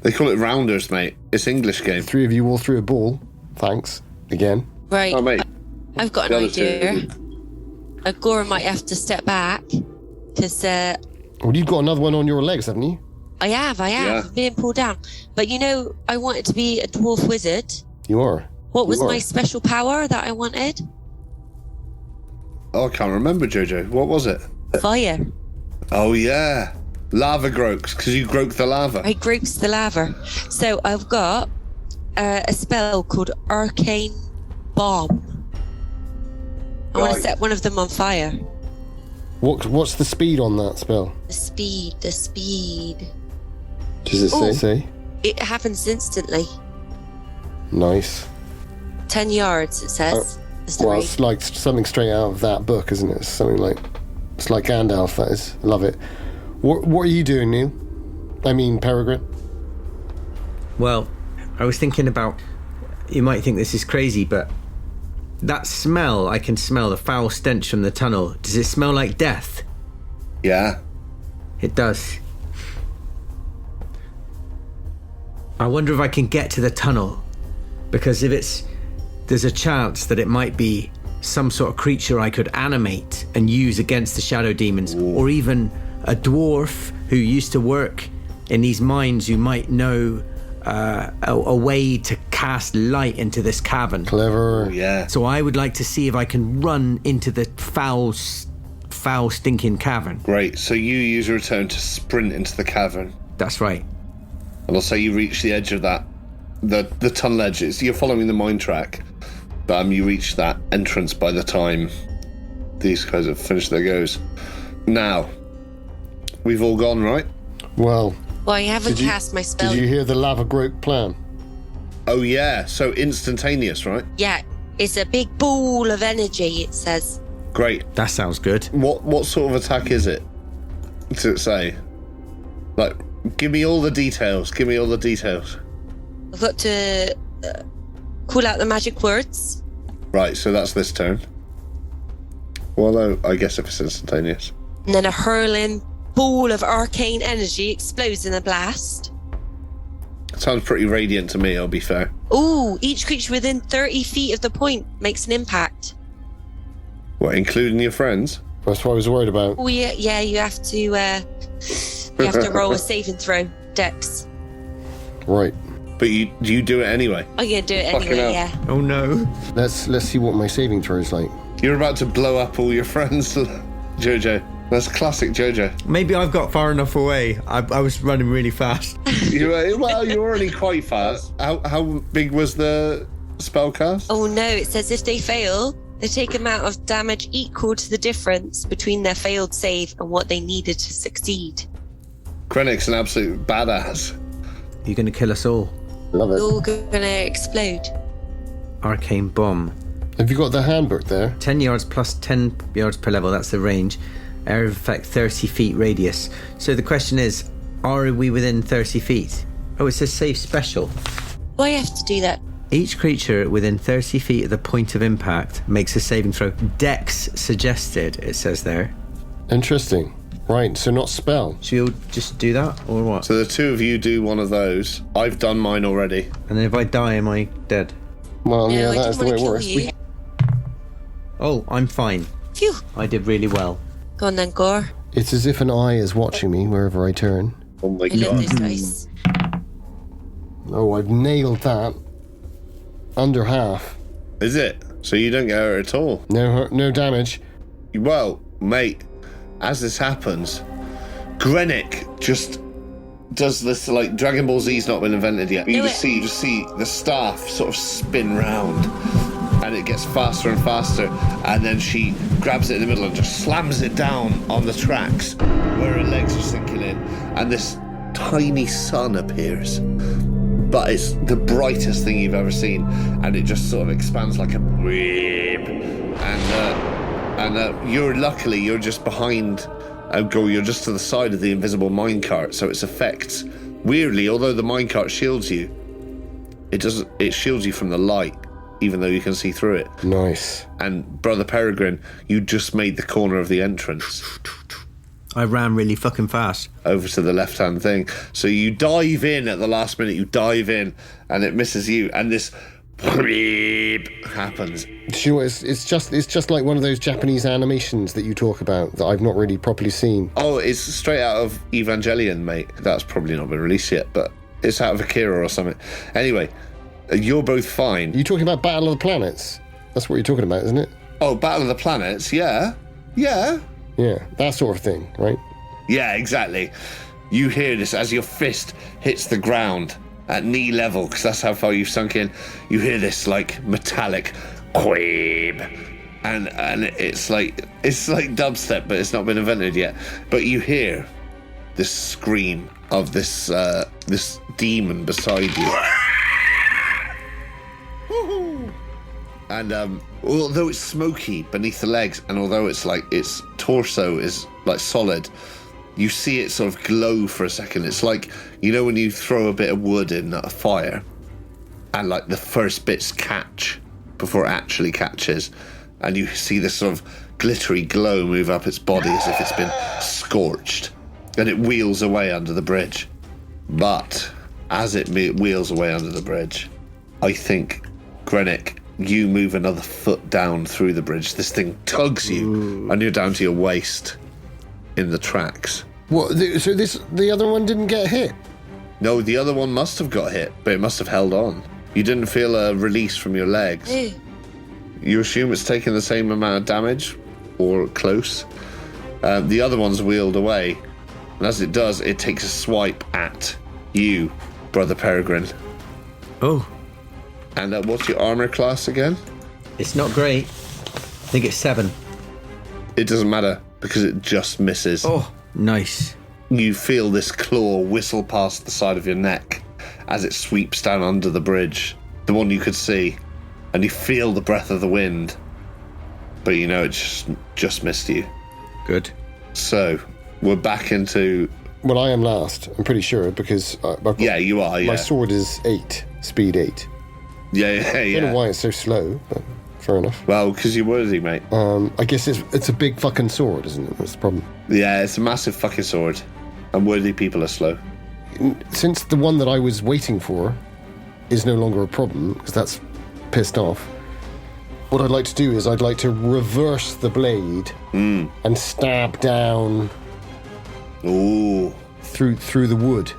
They call it rounders, mate. It's English game. 3 of you all threw a ball. Thanks. Again. Right. Oh, mate. I've got an idea. Goar might have to step back, because... Well, you've got another one on your legs, haven't you? I have. Yeah. I'm being pulled down. But I wanted to be a dwarf wizard. You are. What was You are. my special power that I wanted? Oh, I can't remember, Jojo. What was it? Fire. Oh, yeah. Lava grokes, because you groke the lava. I groups the lava. So I've got a spell called Arcane Bomb. I want to Right. set one of them on fire. What's the speed on that spell? The speed. Does it Ooh. say? It happens instantly. Nice. 10 yards, it says. Is the Well, range. it's like something straight out of that book, isn't it? It's something like... It's like Gandalf, that is. I love it. What are you doing, Neil? I mean, Peregrine? Well, I was thinking about, you might think this is crazy, but that smell, I can smell the foul stench from the tunnel. Does it smell like death? Yeah. It does. I wonder if I can get to the tunnel, because there's a chance that it might be some sort of creature I could animate and use against the shadow demons, or even a dwarf who used to work in these mines who might know a way to cast light into this cavern. Clever. Yeah. So I would like to see if I can run into the foul, stinking cavern. Great. So you use a return to sprint into the cavern. That's right. And I'll say you reach the edge of that, the tunnel edge. You're following the mine track, but you reach that entrance by the time these guys have finished their goes. Now, we've all gone, right? Well, Well, I haven't Did you- cast my spell. did you hear the lava grope plan? Oh yeah, so instantaneous, right? Yeah, it's a big ball of energy, it says. Great. That sounds good. What sort of attack is it? Does it say? Like, give me all the details. Give me all the details. I've got to call out the magic words. Right, so that's this turn. Well, I guess if it's instantaneous. And then a hurling ball of arcane energy explodes in a blast. Sounds pretty radiant to me, I'll be fair. Ooh, each creature within 30 feet of the point makes an impact. What, including your friends? That's what I was worried about. Oh yeah, you have to roll a saving throw, Dex. Right. But you do it anyway. I'm gonna do it Fucking anyway, hell. yeah. Oh no. Let's see what my saving throw is like. You're about to blow up all your friends, Jojo. That's classic Jojo. Maybe I've got far enough away. I was running really fast. You're already quite fast. How big was the spell cast? Oh no, it says if they fail, they take amount of damage equal to the difference between their failed save and what they needed to succeed. Grennick's an absolute badass. You're going to kill us all. Love They're it. all gonna explode. Arcane bomb. Have you got the handbook there? 10 yards plus 10 yards per level, that's the range. Area of effect 30 feet radius. So the question is, are we within 30 feet? Oh, it says save special. Why you have to do that? Each creature within 30 feet of the point of impact makes a saving throw. Dex suggested, it says there. Interesting. Right, so not spell. Should we all just do that, or what? So the two of you do one of those. I've done mine already. And then if I die, am I dead? Well, No, yeah, I that is didn't the way want it to works. kill you. Oh, I'm fine. Phew. I did really well. Go on then, Goar. It's as if an eye is watching me wherever I turn. Oh my I love god. those dice. Oh, I've nailed that. Under half. Is it? So you don't get hurt at all? No damage. Well, mate, as this happens, Grennick just does this, like, Dragon Ball Z's not been invented yet. You Do just it. see the staff sort of spin round, and it gets faster and faster, and then she grabs it in the middle and just slams it down on the tracks where her legs are sinking in, and this tiny sun appears. But it's the brightest thing you've ever seen, and it just sort of expands like a whip. And you're just behind. You're just to the side of the invisible minecart, so its effects, weirdly, although the minecart shields you, it shields you from the light, even though you can see through it. Nice. And Brother Peregrine, you just made the corner of the entrance I ran really fucking fast. over to the left-hand thing. So you dive in at the last minute, and it misses you, and this happens. Do you know what, it's just like one of those Japanese animations that you talk about that I've not really properly seen. Oh, it's straight out of Evangelion, mate. That's probably not been released yet, but it's out of Akira or something. Anyway, You're both fine. You're talking about Battle of the Planets. That's what you're talking about, isn't it? Oh, Battle of the Planets, yeah. Yeah. Yeah, that sort of thing, right? Yeah, exactly. You hear this as your fist hits the ground at knee level, because that's how far you've sunk in. You hear this, like, metallic queeb. And it's like dubstep, but it's not been invented yet. But you hear this scream of this demon beside you. And although it's smoky beneath the legs, and although it's like its torso is like solid, you see it sort of glow for a second. It's like, you know, when you throw a bit of wood in a fire and like the first bits catch before it actually catches, and you see this sort of glittery glow move up its body as if it's been scorched, and it wheels away under the bridge. But as it wheels away under the bridge, I think, Grennick, you move another foot down through the bridge. This thing tugs you, and you're down to your waist in the tracks. What? So the other one didn't get hit? No, the other one must have got hit, but it must have held on. You didn't feel a release from your legs. You assume it's taken the same amount of damage, or close. The other one's wheeled away, and as it does, it takes a swipe at you, Brother Peregrine. Oh. And what's your armor class again? It's not great. I think it's 7. It doesn't matter, because it just misses. Oh, nice. You feel this claw whistle past the side of your neck as it sweeps down under the bridge, the one you could see, and you feel the breath of the wind, but you know it just missed you. Good. So, we're back into... Well, I am last, I'm pretty sure, because... yeah, you are, yeah. My sword is 8, speed 8. Yeah. I don't know why it's so slow, but fair enough. Well, because you're worthy, mate. I guess it's a big fucking sword, isn't it? That's the problem. Yeah, it's a massive fucking sword, and worthy people are slow. Since the one that I was waiting for is no longer a problem, because that's pissed off, what I'd like to do is I'd like to reverse the blade and stab down through the wood.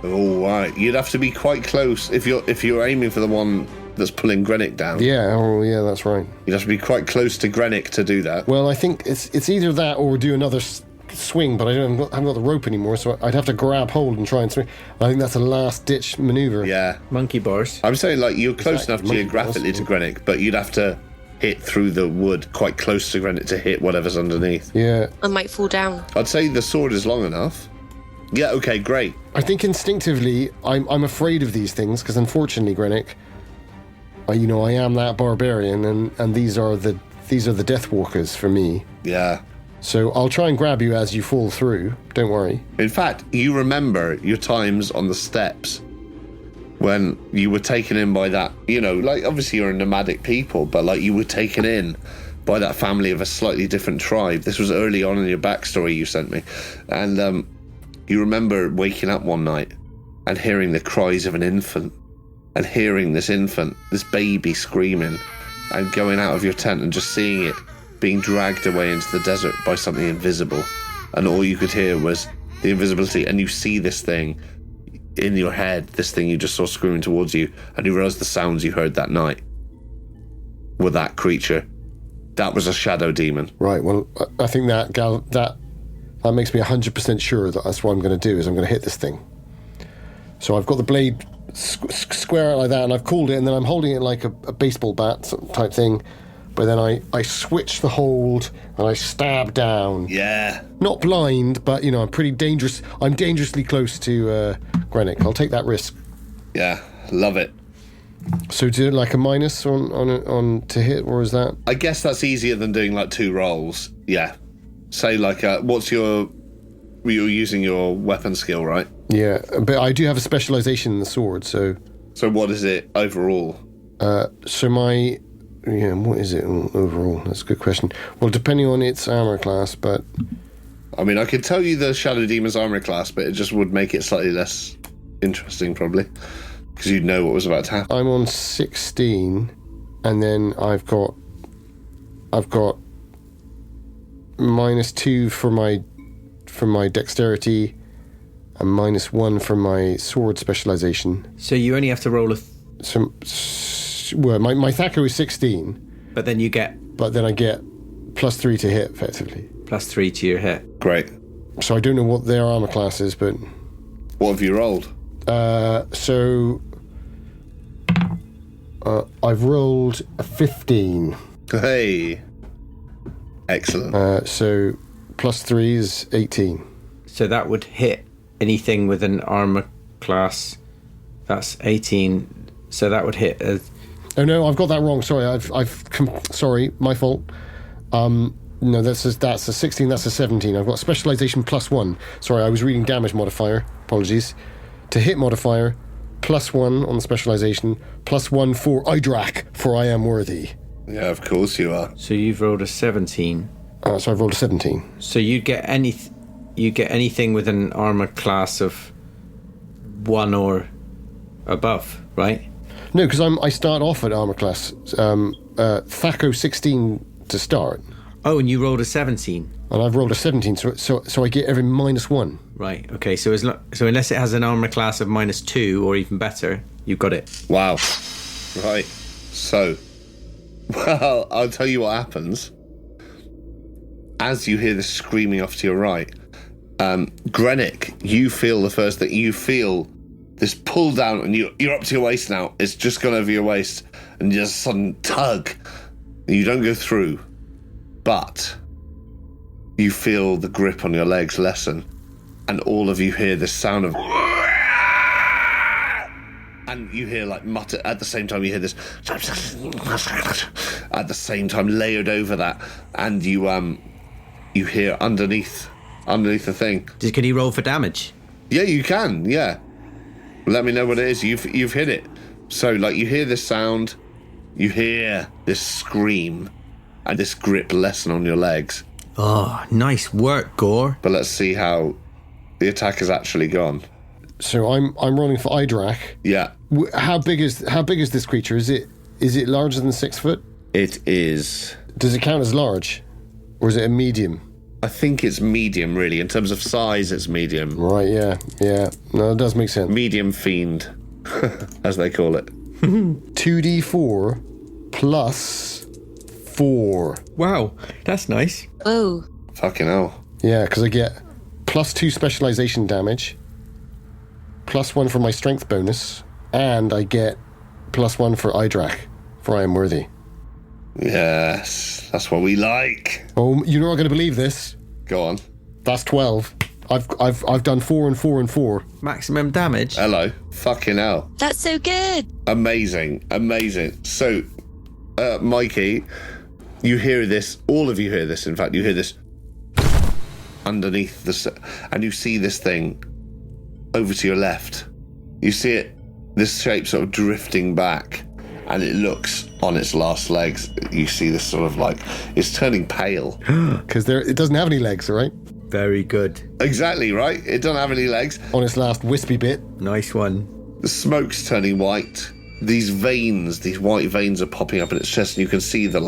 Oh, right. You'd have to be quite close if you're aiming for the one that's pulling Grennick down. Yeah, that's right. You'd have to be quite close to Grennick to do that. Well, I think it's either that or do another swing, but I haven't got the rope anymore, so I'd have to grab hold and try and swing. I think that's a last-ditch maneuver. Yeah. Monkey bars. I'm saying, like, you're close Exactly. enough geographically to Grennick, but you'd have to hit through the wood quite close to Grennick to hit whatever's underneath. Yeah. I might fall down. I'd say the sword is long enough. Yeah, okay, great. I think instinctively I'm afraid of these things, because unfortunately, Grennick, I am that barbarian, and these are the death walkers for me. Yeah. So I'll try and grab you as you fall through. Don't worry. In fact, you remember your times on the steps when you were taken in by that, like, obviously you're a nomadic people, but like you were taken in by that family of a slightly different tribe. This was early on in your backstory you sent me. And you remember waking up one night and hearing the cries of an infant, and hearing this infant, this baby screaming, and going out of your tent and just seeing it being dragged away into the desert by something invisible, and all you could hear was the invisibility, and you see this thing in your head, this thing you just saw screaming towards you, and you realize the sounds you heard that night were that creature. That was a shadow demon. Right, well, I think that makes me 100% sure that that's what I'm going to do, is I'm going to hit this thing. So I've got the blade square out like that, and I've cooled it, and then I'm holding it like a baseball bat type thing. But then I switch the hold and I stab down. Yeah. Not blind, but I'm pretty dangerous. I'm dangerously close to Grennick. I'll take that risk. Yeah, love it. So do it like a minus on to hit, or is that? I guess that's easier than doing like 2 rolls. Yeah. Say like you're using your weapon skill, right? Yeah, but I do have a specialization in the sword, so. So what is it overall? What is it overall? That's a good question. Well, depending on its armor class, but... I mean, I could tell you the Shadow Demon's armor class, but it just would make it slightly less interesting, probably. Because you'd know what was about to happen. I'm on 16, and then I've got -2 for my dexterity, and -1 for my sword specialization. So you only have to roll Well, my Thaco is 16. But then you get But then I get +3 to hit, effectively. +3 to your hit. Great. So I don't know what their armor class is, but... What have you rolled? I've rolled a 15. Hey. Excellent. So +3 is 18. So that would hit anything with an armor class. That's 18. So that would hit a... Oh no, I've got that wrong. Sorry, sorry, my fault. No, that's a 16. That's a 17. I've got specialization +1. Sorry, I was reading damage modifier. Apologies. To hit modifier, +1 on the specialization, +1 for Idrac, for I am worthy. Yeah, of course you are. So you've rolled a 17. So I've rolled a 17. So you get anything with an armor class of 1 or above, right? No, because I start off at armor class Thaco 16 to start. Oh, and you rolled a 17. And I've rolled a 17, so I get every -1. Right. Okay. So unless it has an armor class of -2 or even better, you've got it. Wow. Right. So, well, I'll tell you what happens. As you hear this screaming off to your right, Grennick, you feel the first thing. You feel this pull down, and you're up to your waist now. It's just gone over your waist, and just a sudden tug. You don't go through, but you feel the grip on your legs lessen, and all of you hear this sound of... And you hear like mutter at the same time. You hear this at the same time layered over that, and you hear underneath the thing. Can you roll for damage? Yeah, you can. Yeah, let me know what it is. You've hit it. So like you hear this sound, you hear this scream, and this grip lessen on your legs. Oh, nice work, Goar. But let's see how the attack has actually gone. So I'm rolling for Idrac. Yeah. How big is this creature? Is it larger than 6 foot? It is. Does it count as large, or is it a medium? I think it's medium, really. In terms of size, it's medium. Right. Yeah. No, it does make sense. Medium fiend, as they call it. 2d4 plus 4. Wow, that's nice. Oh. Fucking hell. Yeah, because I get +2 specialization damage, +1 for my strength bonus, and I get +1 for Idrac, for I am worthy. Yes, that's what we like. Oh, you're not going to believe this. Go on. That's 12. I've done 4 and 4 and 4. Maximum damage. Hello. Fucking hell. That's so good. Amazing. So, Mikey, you hear this. All of you hear this. In fact, you hear this underneath and you see this thing over to your left. You see it, this shape sort of drifting back, and it looks on its last legs. You see this sort of like, it's turning pale. Because it doesn't have any legs, right? Very good. Exactly, right? It doesn't have any legs. On its last wispy bit. Nice one. The smoke's turning white. These white veins are popping up in its chest, and you can see the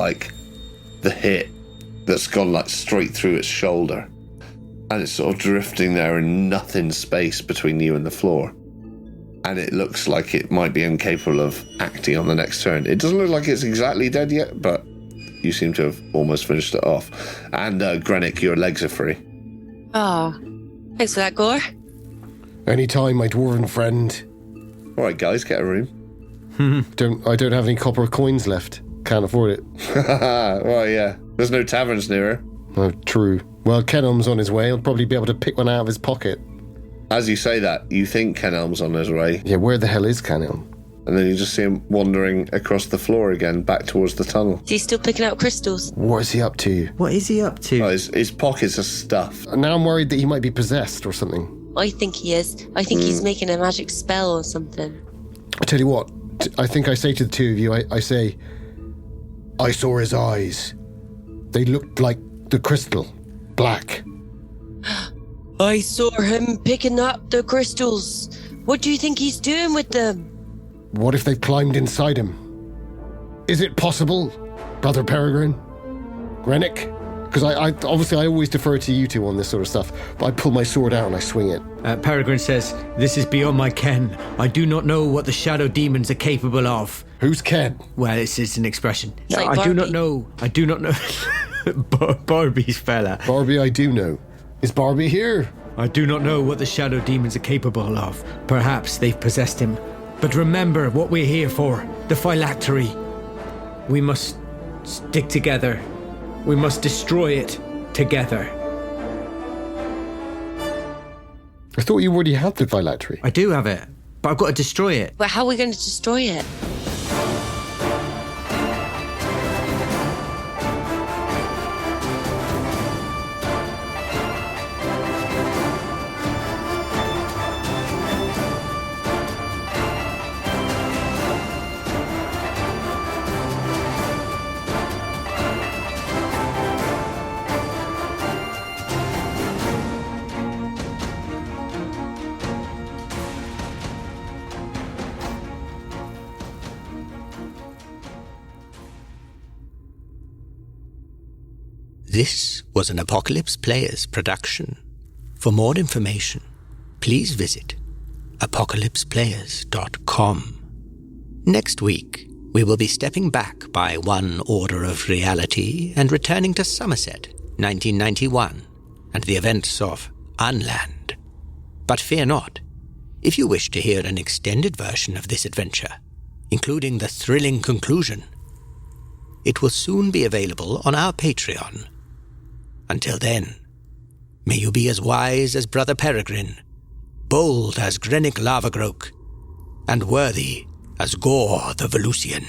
hit that's gone like straight through its shoulder. And it's sort of drifting there in nothing space between you and the floor. And it looks like it might be incapable of acting on the next turn. It doesn't look like it's exactly dead yet, but you seem to have almost finished it off. And Grennick, your legs are free. Oh, thanks for that, Goar. Anytime, my dwarven friend. All right, guys, get a room. I don't have any copper coins left. Can't afford it. Well, yeah. There's no taverns near her. Oh, true. Well, Kenelm's on his way. He'll probably be able to pick one out of his pocket. As you say that, you think Kenelm's on his way. Yeah, where the hell is Kenelm? And then you just see him wandering across the floor again, back towards the tunnel. Is he still picking up crystals? What is he up to? What is he up to? Oh, his pockets are stuff. Now I'm worried that he might be possessed or something. I think he is. I think he's making a magic spell or something. I tell you what, I think I say to the two of you, I say, I saw his eyes. They looked like the crystal, black. I saw him picking up the crystals. What do you think he's doing with them? What if they've climbed inside him? Is it possible, Brother Peregrine? Grennick, Because I obviously I always defer to you two on this sort of stuff, but I pull my sword out and I swing it. Peregrine says, "This is beyond my ken. I do not know what the shadow demons are capable of." Who's Ken? Well, it's an expression. It's like I do not Barbie. know. Barbie's fella. Barbie, I do know. Is Barbie here? I do not know what the shadow demons are capable of. Perhaps they've possessed him. But remember what we're here for. The Phylactery. We must stick together. We must destroy it together. I thought you already had the Phylactery. I do have it, but I've got to destroy it. But how are we going to destroy it? This was an Apocalypse Players production. For more information, please visit apocalypseplayers.com. Next week, we will be stepping back by one order of reality and returning to Somerset, 1991, and the events of Unland. But fear not. If you wish to hear an extended version of this adventure, including the thrilling conclusion, it will soon be available on our Patreon. Until then, may you be as wise as Brother Peregrine, bold as Grennick Lavagroke, and worthy as Goar the Volusian.